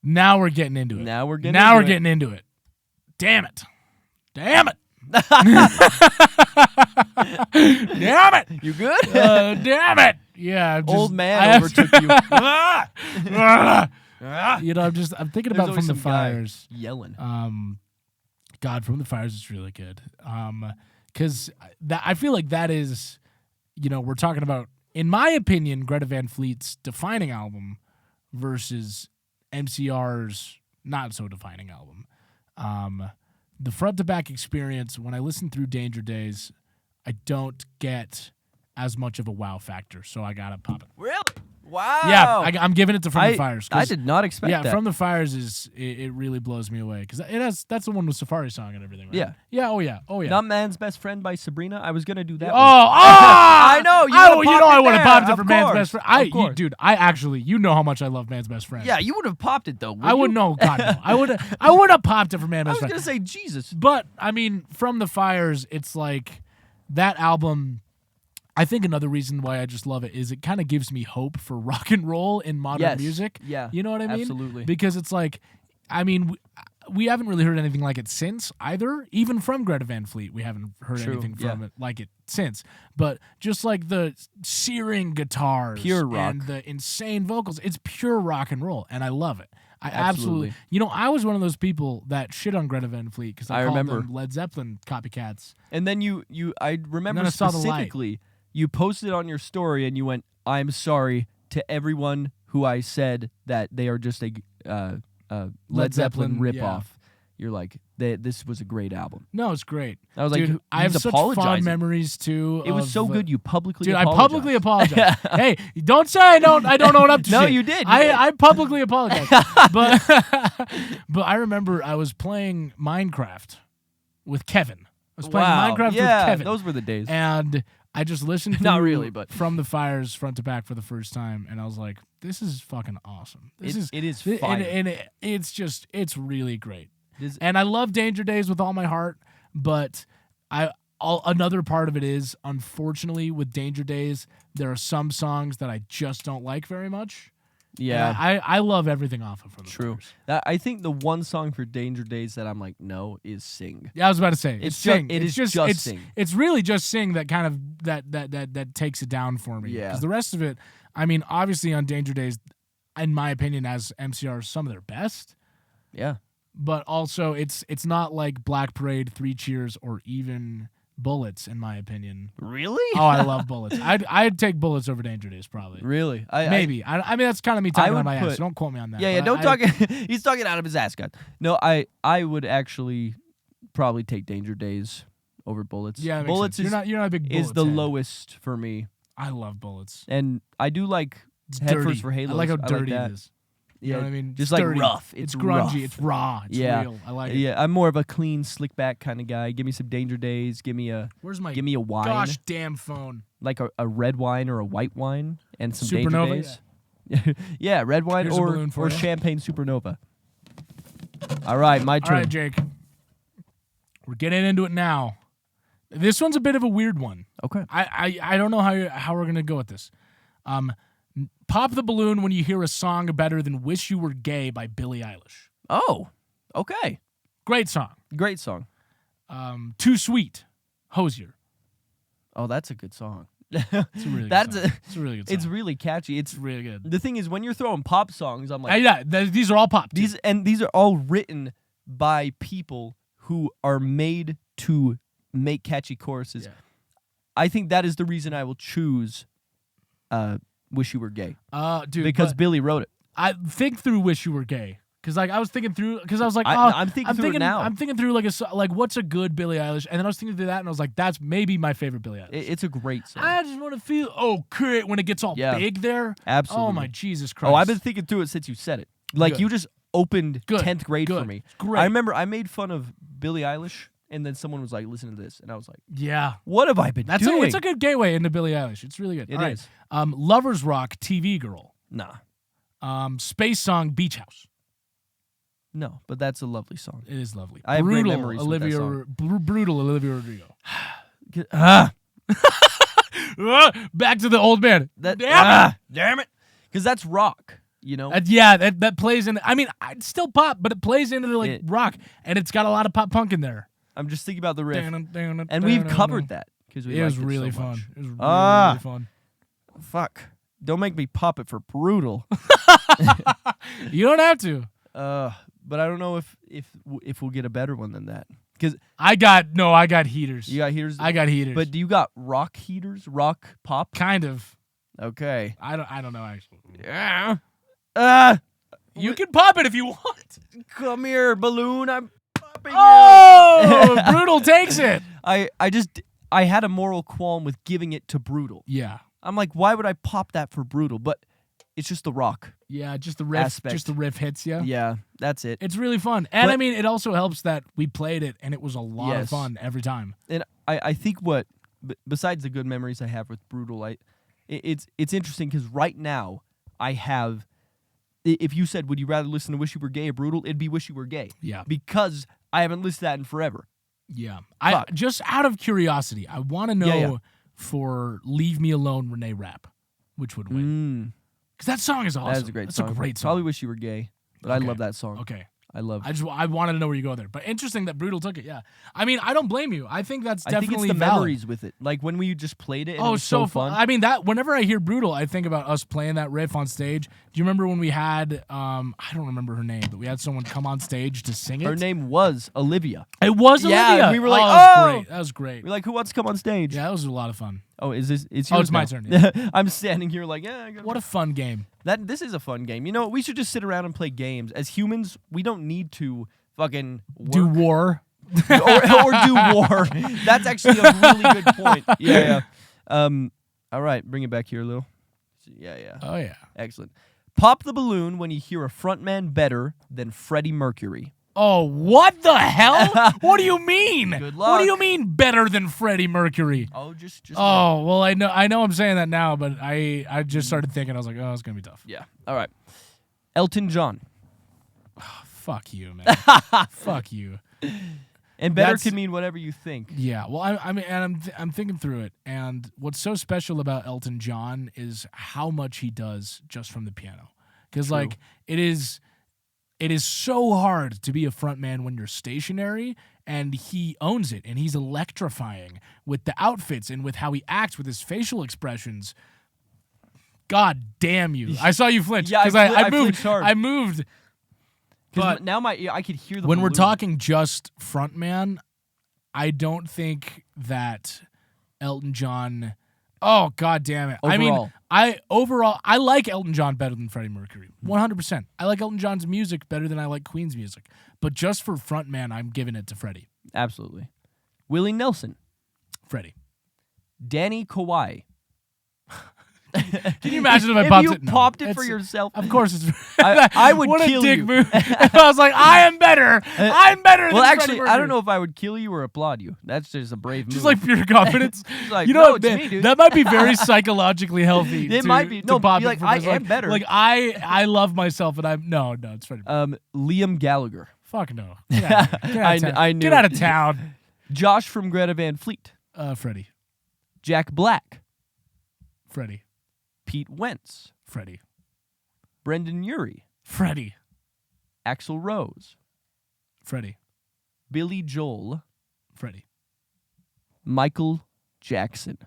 Now we're getting into it. Now we're getting into it. Damn it. Damn it. Damn it. You good? Damn it. Yeah. Old man overtook you. You know, I'm thinking There's about From the always some guy Fires. yelling. God, From the Fires is really good. Because I feel like that is, you know, we're talking about, in my opinion, Greta Van Fleet's defining album versus MCR's not so defining album. The front to back experience, when I listen through Danger Days, I don't get as much of a wow factor, so I gotta pop it. Really? Wow. Yeah, I'm giving it to From the Fires. I did not expect that. Yeah, From the Fires it really blows me away because that's the one with Safari song and everything, right? Yeah. Yeah. Oh yeah. Not Man's Best Friend by Sabrina. I was gonna do that. I know. I would have popped it for Of Man's course. Best Friend. Of course. Dude, I actually, you know how much I love Man's Best Friend. Yeah, you would have popped it though. I wouldn't know. God, no. I would have popped it for Man's I Best was Friend. gonna say Jesus. But I mean, From the Fires, it's like that album. I think another reason why I just love it is it kind of gives me hope for rock and roll in modern music. Yeah. You know what I mean? Absolutely. Because it's like, I mean, we haven't really heard anything like it since either. Even from Greta Van Fleet, we haven't heard anything from it like it since. But just like the searing guitars, pure rock, and the insane vocals, it's pure rock and roll, and I love it. I Absolutely. You know, I was one of those people that shit on Greta Van Fleet because I called remember them Led Zeppelin copycats. And then I remember specifically, you posted on your story and you went, "I'm sorry to everyone who I said that they are just a Led Zeppelin ripoff." Yeah. You're like, this was a great album. No, it's great. I was Dude, like, I have such apologizing. fond memories too. It was so good. You publicly Dude, apologized. I publicly apologize. Hey, don't say I don't own up to No, shit. you did. I publicly apologize. but I remember I was playing Minecraft with Kevin. I was playing Minecraft with Kevin. Those were the days. And I just listened to Not really, but From the Fires front to back for the first time, and I was like, this is fucking awesome. It is fire. And it's really great. And I love Danger Days with all my heart, but another part of it is, unfortunately, with Danger Days, there are some songs that I just don't like very much. Yeah. I love everything off of From the True. Fires. I think the one song for Danger Days that I'm like, no, is Sing. Yeah, I was about to say it's Sing. It's just Sing. It's really just Sing that kind of that takes it down for me. Yeah. Because the rest of it, I mean, obviously on Danger Days, in my opinion, as MCR, some of their best. Yeah. But also, it's not like Black Parade, Three Cheers, or even Bullets, in my opinion. Really? Oh, I love Bullets. I'd take Bullets over Danger Days, probably. Really? Maybe. I mean, that's kind of me talking out of my ass. put- So don't quote me on that. Yeah, But don't talk. He's talking out of his ass, God. No, I would actually probably take Danger Days over Bullets. Yeah, that makes Bullets sense. You're not a big Bullets is the head. lowest for me, I love Bullets. and I do like It's Head dirty. First for Halos. I like how dirty that. it is. Yeah, You know what I mean? just It's like dirty. rough. It's It's grungy. rough. It's raw. It's Yeah. real. I like it. Yeah, I'm more of a clean, slick back kind of guy. Give me some Danger Days. Give me a Where's my wine, gosh damn phone? like a red wine or a white wine, and some Supernova, Danger Days. Yeah, red wine Here's a balloon for or you. champagne Supernova. All right, my All turn. right, Jake. We're getting into it now. This one's a bit of a weird one. Okay. I don't know how we're gonna go with this. Pop the balloon when you hear a song better than "Wish You Were Gay" by Billie Eilish. Oh, okay. Great song. Great song. Too Sweet, Hosier. Oh, that's a good song. It's a really That's good song. It's a really good song. It's really catchy. It's really good. The thing is, when you're throwing pop songs, I'm like, These are all pop. Too. these are all written by people who are made to make catchy choruses. Yeah. I think that is the reason I will choose "Wish You Were Gay." Dude, Because Billy wrote it. I think through "Wish You Were Gay" because like I was thinking through because I was like, I'm thinking through it now. I'm thinking through like what's a good Billie Eilish, and then I was thinking through that, and I was like, that's maybe my favorite Billie Eilish. It's a great song. I just want to feel okay when it gets all big there. Absolutely. Oh my Jesus Christ. Oh, I've been thinking through it since you said it. Like Good. you just opened Good. 10th grade Good. for me. Great. I remember I made fun of Billie Eilish, and then someone was like, "Listen to this," and I was like, Yeah. "What have I been doing?" It's a good gateway into Billie Eilish. It's really good. It All is. right. Lovers Rock, TV Girl. Nah, Space Song, Beach House. no, but that's a lovely song. It is lovely. I have great Brutal, memories with that song. Brutal, Olivia Rodrigo. Back to the old man. Damn it, because that's rock. You know, That plays in. I mean, it's still pop, but it plays into the rock, and it's got a lot of pop punk in there. I'm just thinking about the riff, and we've covered that because It was really fun. It was Ah. really fun. Fuck! Don't make me pop it for brutal. You don't have to. But I don't know if we'll get a better one than that. Because I got heaters. you got heaters. I got heaters. But do you got rock heaters? Rock pop? kind of. Okay. I don't know actually. Yeah. You can pop it if you want. Come here, balloon. I'm popping Oh, Brutal takes it. I had a moral qualm with giving it to Brutal. Yeah. I'm like, why would I pop that for Brutal? But it's just the rock. Yeah, just the riff. Aspect. Just the riff hits you. Yeah, that's it. It's really fun. And But- I mean, it also helps that we played it and it was a lot of Yes. fun every time. And I think besides the good memories I have with Brutal, it's interesting because right now I have. If you said, would you rather listen to Wish You Were Gay or Brutal? It'd be Wish You Were Gay. Yeah. Because I haven't listened to that in forever. Yeah. Fuck. Just out of curiosity, I want to know Yeah. for Leave Me Alone, Renee Rapp, which would win. Because that song is awesome. That is a great That's song. a great song. Probably Wish You Were Gay, but Okay. I love that song. Okay. I wanted to know where you go there. But interesting that Brutal took it, yeah. I mean, I don't blame you. I think that's definitely I think it's the valid. memories with it. Like when we just played it and it Oh, was so fun. I mean, that whenever I hear Brutal, I think about us playing that riff on stage. Do you remember when we had I don't remember her name, but we had someone come on stage to sing it? Her name was Olivia. It was Yeah, Olivia. we were like, that was oh! great. That was great. We're like, who wants to come on stage? Yeah, that was a lot of fun. Oh, is this? It's Oh, yours it's my now. turn, yeah. I'm standing here like, yeah. What a fun game. This is a fun game. You know, we should just sit around and play games. As humans, we don't need to fucking work Do war. or do war. That's actually a really good point. Yeah. All right, bring it back here a little. Yeah. Oh yeah. Excellent. Pop the balloon when you hear a frontman better than Freddie Mercury. Oh, what the hell? What do you mean? Good What do luck. you mean better than Freddie Mercury? Oh, just. Oh, well, I know I'm saying that now, but I just started thinking, I was like, oh, it's gonna be tough. Yeah. All right. Elton John. Fuck you, man. Fuck you. And better That's- can mean whatever you think. Yeah, well, I mean, and I'm thinking through it, and what's so special about Elton John is how much he does just from the piano, because True. like it is so hard to be a frontman when you're stationary, and he owns it, and he's electrifying with the outfits and with how he acts with his facial expressions. God damn you! I saw you flinch Yeah, because I I moved. flinched hard. I moved. Because But now I could hear the when we're balloon. talking just frontman, I don't think that Elton John. Oh God damn it! Overall. I like Elton John better than Freddie Mercury. 100%. I like Elton John's music better than I like Queen's music. But just for frontman, I'm giving it to Freddie. Absolutely. Willie Nelson. Freddie. Danny Kawhi. Can you imagine if I If popped you it? No. popped it for It's- yourself. Of course, it's. I would what kill a dick you. move. I was like, I am better. I'm better. Well, than actually, Freddie I don't Mercury. know if I would kill you or applaud you. That's just a brave move. Just like pure confidence. It's like, you no, know, it's me, dude. that might be very psychologically healthy. It to- might be. to No, pop be it like, for I this, am better. Like I love myself, and I'm no, it's Freddie. Liam Gallagher. Fuck no. Get out of town. I knew Get it. out of town. Josh from Greta Van Fleet. Freddie. Jack Black. Freddie. Pete Wentz. Freddie. Brendan Urie. Freddie. Axl Rose. Freddie. Billy Joel. Freddie. Michael Jackson.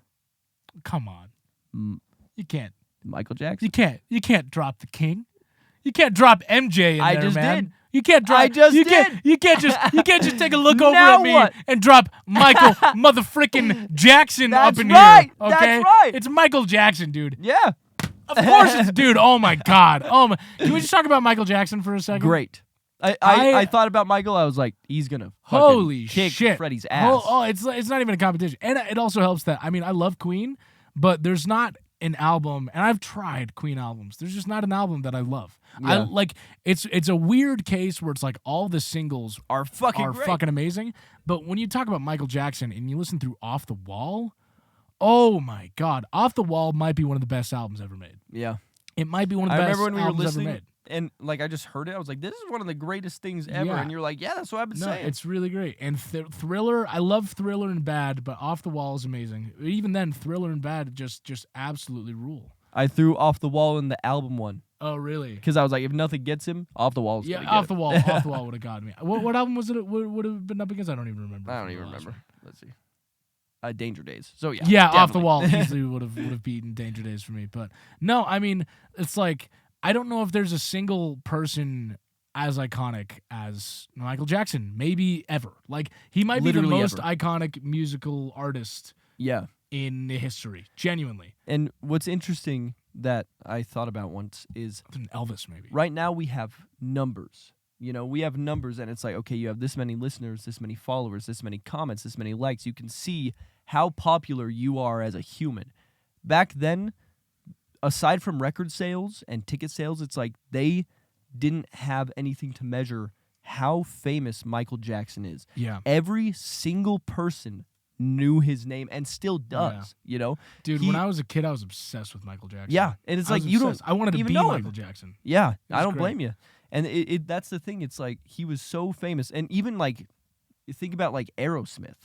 Come on. M- You can't. Michael Jackson. You can't drop the king. You can't drop MJ in I there, just man. did. You can't drop. I just you did. Can't, you can't just take a look over Now at me what? and drop Michael motherfrickin' Jackson That's up in right. here. Okay, That's right. It's Michael Jackson, dude. Yeah. Of course it's dude. Oh my god. Oh my. Can we just talk about Michael Jackson for a second? Great. I thought about Michael. I was like, he's gonna fucking Holy kick shit. Freddie's ass. It's not even a competition, and it also helps that I love Queen, but there's not an album, and I've tried Queen albums. There's just not an album that I love. Yeah. It's a weird case where it's like all the singles are fucking great. fucking amazing, but when you talk about Michael Jackson and you listen through Off the Wall, oh my god, Off the Wall might be one of the best albums ever made. Yeah. It might be one of the I best remember when we were albums ever listening, made. and like I just heard it. I was like, this is one of the greatest things ever. Yeah. And you're like, yeah, that's what I've been saying. It's really great. And Thriller, I love Thriller and Bad, but Off the Wall is amazing. Even then, Thriller and Bad just absolutely rule. I threw Off the Wall in the album one Oh, really? because I was like, if nothing gets him, Off the Wall is Yeah, gonna Off get the it. Wall. Off the Wall would have gotten me. What album was it? Would have been up against? I don't even remember. I don't even remember. Let's see. Danger Days. So yeah. Yeah, Off the definitely. Wall easily would have beaten Danger Days for me. But no, it's like I don't know if there's a single person as iconic as Michael Jackson, maybe ever. Like he might be Literally the most ever. iconic musical artist Yeah. in history, genuinely. And what's interesting that I thought about once is Than Elvis, maybe. right now we have numbers. You know, we have numbers, and it's like, okay, you have this many listeners, this many followers, this many comments, this many likes. You can see how popular you are as a human. Back then, aside from record sales and ticket sales, it's like they didn't have anything to measure how famous Michael Jackson is. Yeah. Every single person knew his name and still does, you know? Dude, He- when I was a kid, I was obsessed with Michael Jackson. Yeah, and it's I like was you don't obsessed. I wanted to even be know Michael him. Jackson. Yeah, I was don't great. blame you. And that's the thing. It's like he was so famous, and even like you think about like Aerosmith,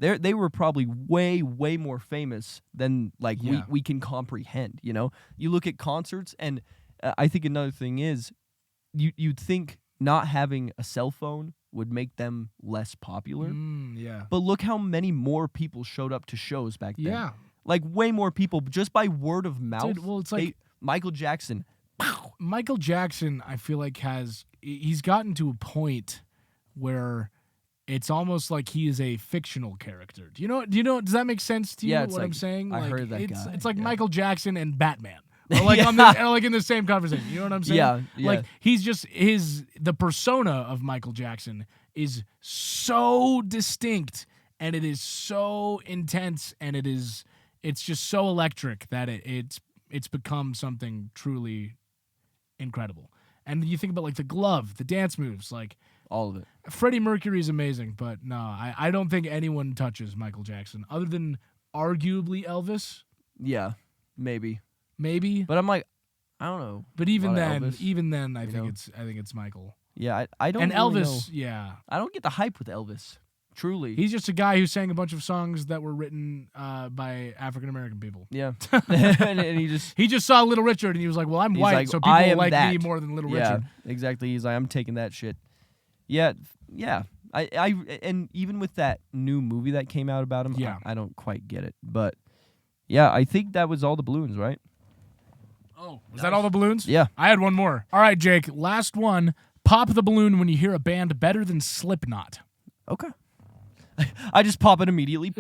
they were probably way more famous than like Yeah. we can comprehend. You know, you look at concerts, and I think another thing is you'd think not having a cell phone would make them less popular, Yeah. but look how many more people showed up to shows back then. Yeah. Like way more people just by word of mouth. Dude, well, it's like Michael Jackson. Michael Jackson, I feel like he's gotten to a point where it's almost like he is a fictional character. Do you know? Does that make sense to you? Yeah, it's what I'm like, saying? I Like, heard that it's guy, it's like yeah. Michael Jackson and Batman. Or like Yeah. or like in the same conversation. You know what I'm saying? Yeah, Like yeah. he's just the persona of Michael Jackson is so distinct and it is so intense and it's just so electric that it's become something truly incredible. And you think about like the glove, the dance moves, like All of it. Freddie Mercury is amazing, but no, I don't think anyone touches Michael Jackson other than arguably Elvis, Yeah, maybe. maybe. But I'm like, I don't know. But even about then, Elvis, I you think know? it's Michael. Yeah, I don't And really Elvis, know. yeah. I don't get the hype with Elvis. Truly. He's just a guy who sang a bunch of songs that were written by African American people. yeah. and he He just saw Little Richard and he was like, "Well, I'm he's white, like, so people I am like that. me more than Little yeah, Richard." exactly. He's like, I'm taking that shit. Yeah, yeah. I and even with that new movie that came out about him, Yeah. I don't quite get it. But yeah, I think that was all the balloons, right? Oh, was that all the balloons? Yeah. I had one more. All right, Jake, last one. Pop the balloon when you hear a band better than Slipknot. Okay. I just pop it immediately.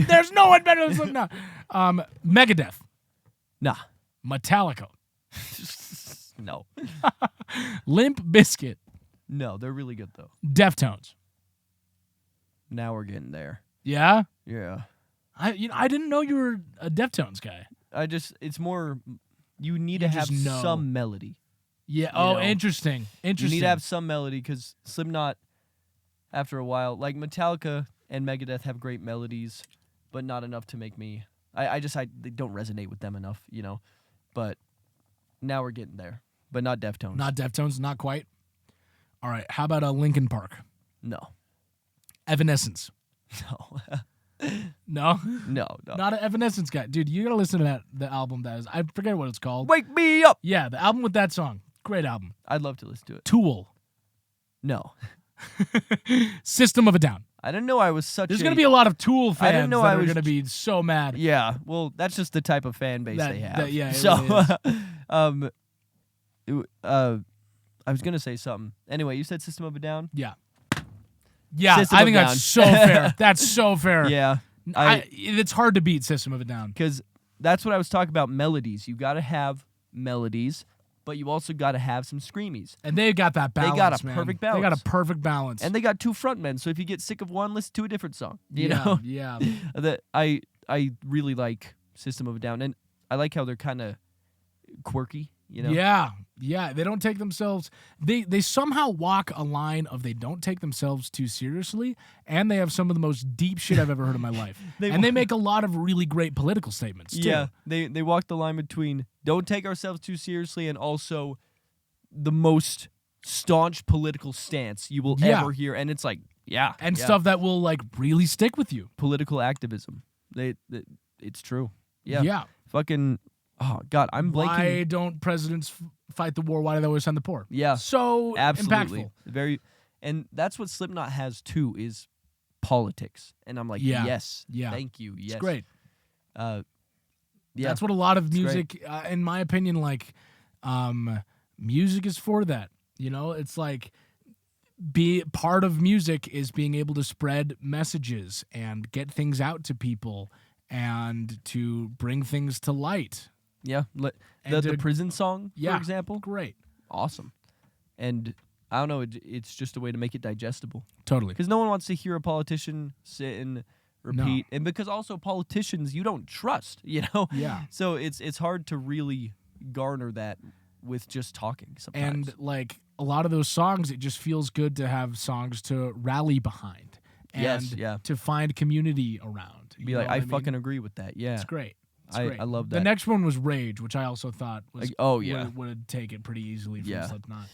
There's no one better than Slipknot. Megadeth, Nah. Metallica, No. Limp Bizkit, No, they're really good though. Deftones. Now we're getting there. Yeah? Yeah. I didn't know you were a Deftones guy. It's more, you need to You have just know. some melody. Yeah. You Oh, know, interesting. You Interesting. need to have some melody because Slipknot, after a while, like Metallica and Megadeth have great melodies, but not enough to make me. They don't resonate with them enough, you know. But now we're getting there, but not Deftones. Not Deftones, not quite. All right. How about Linkin Park? No, Evanescence. no, No? no. Not an Evanescence guy. Dude, you gotta listen to the album that is, I forget what it's called. Wake me up. Yeah, the album with that song. Great album. I'd love to listen to it. Tool. No, System of a Down. I didn't know I was such There's going to be a lot of Tool fans didn't know that I are was going to be so mad. Yeah, well, that's just the type of fan base they have. Yeah, it so, really is. I was gonna say something. Anyway, you said System of a Down. Yeah, System I of think Down. that's so fair. That's so fair. Yeah, It's hard to beat System of a Down. because that's what I was talking about. Melodies. You got to have melodies, but you also got to have some screamies. And they got that balance. They got a man. perfect They got balance. a perfect balance. And they got two frontmen, so if you get sick of one, listen to a different song. You know? Yeah. That I really like System of a Down, and I like how they're kind of quirky. You know? Yeah. They don't take themselves. They somehow walk a line of they don't take themselves too seriously, and they have some of the most deep shit I've ever heard in my life. They make a lot of really great political statements too. Yeah, they walk the line between don't take ourselves too seriously and also the most staunch political stance you will ever hear, and it's like stuff that will like really stick with you. Political activism. It's true. Yeah. Fucking. Oh God, I'm blanking. Why don't presidents fight the war? Why do they always send the poor? Yeah, so absolutely. impactful. Very, and that's what Slipknot has too is politics. And I'm like, yes, thank you. Yes, It's great. Yeah, That's what a lot of music, in my opinion, like, music is for that. You know, it's like part of music is being able to spread messages and get things out to people and to bring things to light. Yeah, the prison song, for example. Great. Awesome. And I don't know, it's just a way to make it digestible. Totally. Because no one wants to hear a politician sit and repeat. No. And because also politicians you don't trust, you know? Yeah. So it's hard to really garner that with just talking sometimes. And like a lot of those songs, it just feels good to have songs to rally behind. And to find community around. Be like, I fucking agree with that. Yeah. It's great. I love that. The next one was Rage, which I also thought was like, would take it pretty easily from Slipknot.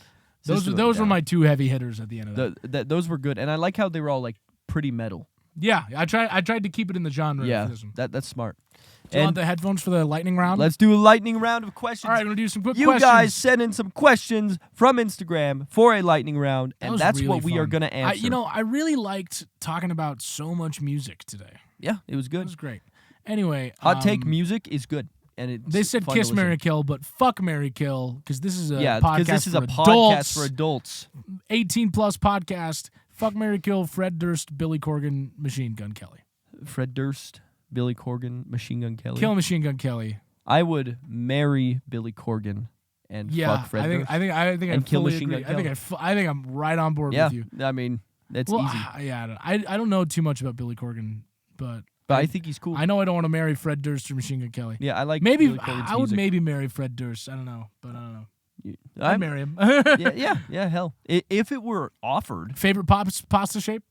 Those were my two heavy hitters at the end of that. Those were good, and I like how they were all like pretty metal. Yeah, I tried to keep it in the genre. Yeah, that's smart. Do you want the headphones for the lightning round? Let's do a lightning round of questions. All right, we're gonna do some quick questions. You guys send in some questions from Instagram for a lightning round, and that's really what we fun. are gonna answer. I really liked talking about so much music today. Yeah, it was good. It was great. Anyway, hot take music is good. And they said kiss, marry, kill, but fuck, marry, kill, because this is a podcast for adults. 18 plus podcast. Fuck, marry, kill. Fred Durst, Billy Corgan, Machine Gun Kelly. Fred Durst, Billy Corgan, Machine Gun Kelly. Kill Machine Gun Kelly. I would marry Billy Corgan and fuck Fred Durst. I think and kill Machine Gun Kelly. I think I'm right on board with you. I mean that's easy. I don't know too much about Billy Corgan, but I think he's cool. I know I don't want to marry Fred Durst or Machine Gun Kelly. Yeah, I like Billy I would maybe marry Fred Durst. I don't know, but I don't know. I'd marry him. yeah, hell. If it were offered. Favorite pasta shape?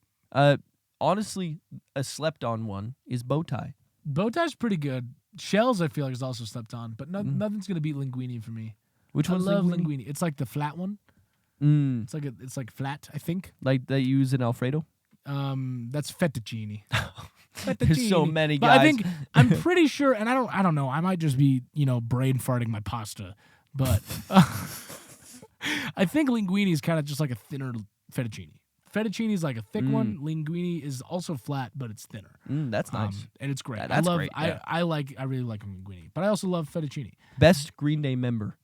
Honestly, a slept-on one is bow tie. Bow tie's pretty good. Shells, I feel like, is also slept on, but nothing's gonna beat linguine for me. Which one's I love linguine? It's like the flat one. It's like flat, I think. Like they use in Alfredo. That's fettuccine. There's so many guys. But I'm pretty sure, and I don't know. I might just be brain farting my pasta, but I think linguine is kind of just like a thinner fettuccine. Fettuccine is like a thick one. Linguine is also flat, but it's thinner. That's nice, and it's great. That's great. Yeah. I really like linguine, but I also love fettuccine. Best Green Day member.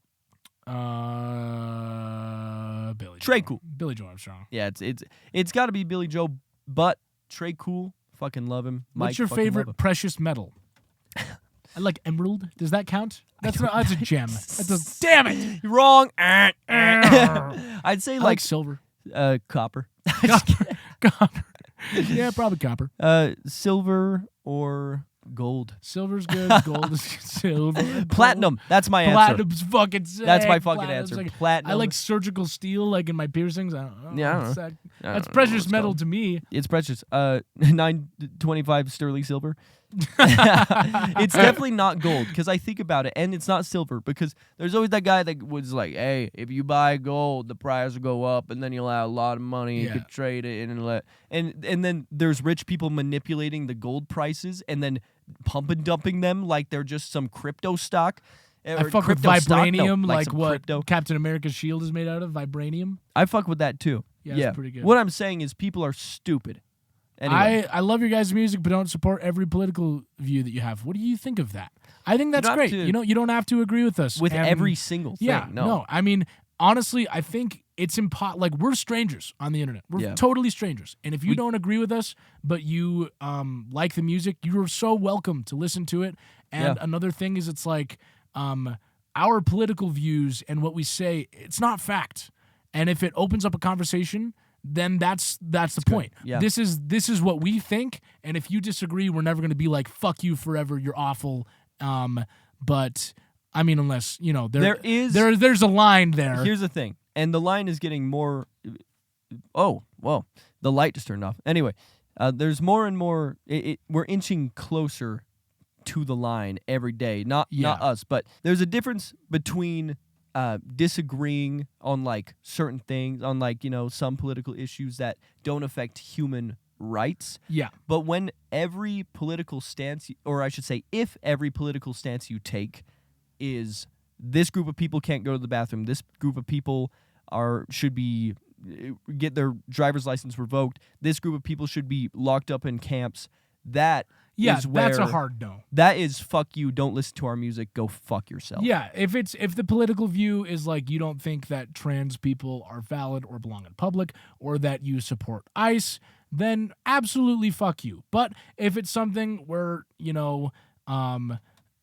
Billy Trey Joe. Cool. Billy Joe Armstrong. Yeah, it's got to be Billy Joe, but Trey Cool, fucking love him. What's your favorite precious metal? I like emerald. Does that count? That's a gem. Damn it! You're wrong. I'd say I like silver. Copper. Copper. Yeah, probably copper. Silver or gold. Silver's good. Gold is silver. Platinum. That's my answer. Platinum's fucking sick. That's my fucking answer. Platinum. I like surgical steel, like in my piercings. I don't know. Yeah. That's precious metal to me. It's precious. 925 sterling silver. It's definitely not gold because I think about it, and it's not silver because there's always that guy that was like, "Hey, if you buy gold, the price will go up, and then you'll have a lot of money. You could trade it and then there's rich people manipulating the gold prices and then pump and dumping them like they're just some crypto stock." I fuck with vibranium, like what crypto. Captain America's shield is made out of, vibranium. I fuck with that too. Yeah, that's pretty good. What I'm saying is people are stupid. Anyway. I love your guys' music, but don't support every political view that you have. What do you think of that? I think that's great. You don't have to agree with us with every single thing. Yeah, no. I mean, honestly, I think it's like we're strangers on the internet. We're totally strangers. And if you don't agree with us, but you like the music, you're so welcome to listen to it. And another thing is, it's like our political views and what we say, it's not fact. And if it opens up a conversation, then that's the point. Yeah. This is what we think, and if you disagree, we're never going to be like, fuck you forever, you're awful. But I mean, unless there's a line there. Here's the thing, and the line is getting more. Oh, well, the light just turned off. Anyway, there's more and more. We're inching closer to the line every day. Not us, but there's a difference between disagreeing on like certain things, on like some political issues that don't affect human rights. Yeah. But when every political stance, or I should say, if every political stance you take is this group of people can't go to the bathroom, this group of people should be get their driver's license revoked, this group of people should be locked up in camps, that is where that's a hard no. That is fuck you, don't listen to our music, go fuck yourself. Yeah, if the political view is like you don't think that trans people are valid or belong in public, or that you support ICE, then absolutely fuck you. But if it's something where,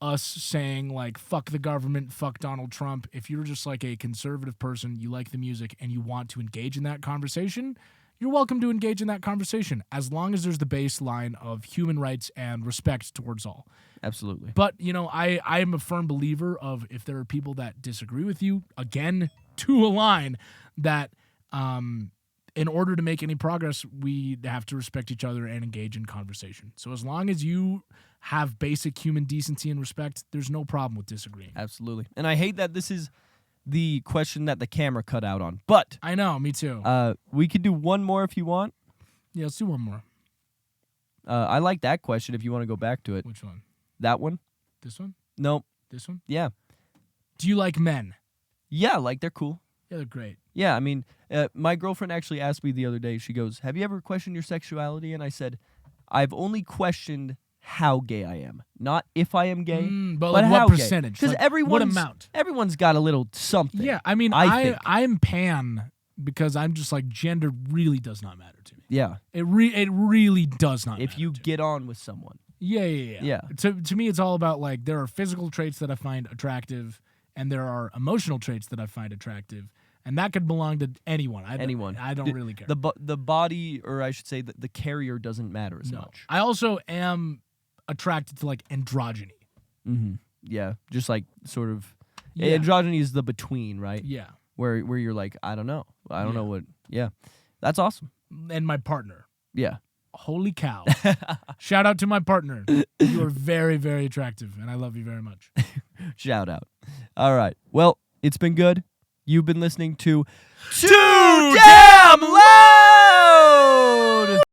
us saying like fuck the government, fuck Donald Trump, if you're just like a conservative person, you like the music and you want to engage in that conversation, you're welcome to engage in that conversation, as long as there's the baseline of human rights and respect towards all. Absolutely. But, I am a firm believer of, if there are people that disagree with you, again, to a line, that in order to make any progress, we have to respect each other and engage in conversation. So as long as you have basic human decency and respect, there's no problem with disagreeing. Absolutely. And I hate that this is the question that the camera cut out on, but I know, me too. We could do one more if you want. Yeah, let's do one more. I like that question if you want to go back to it. Which one? That one? This one? Nope. This one? Yeah. Do you like men? Yeah, like they're cool. Yeah, they're great. Yeah, I mean, my girlfriend actually asked me the other day, she goes, have you ever questioned your sexuality? And I said, I've only questioned how gay I am, not if I am gay, but like what how percentage? Because like, what amount? Everyone's got a little something. Yeah, I mean, I'm pan because I'm just like, gender really does not matter to me. Yeah, it really does not. If you get on with someone. Yeah. To me, it's all about like, there are physical traits that I find attractive, and there are emotional traits that I find attractive. And that could belong to anyone. I don't really care. The body, or I should say, the carrier doesn't matter as much. I also am attracted to like androgyny. Mm-hmm. Yeah, just like sort of. Yeah. Androgyny is the between, right? Yeah. Where you're like, I don't know. I don't know what. Yeah. That's awesome. And my partner. Yeah. Holy cow. Shout out to my partner. You are very, very attractive, and I love you very much. Shout out. All right. Well, it's been good. You've been listening to Too Damn Loud!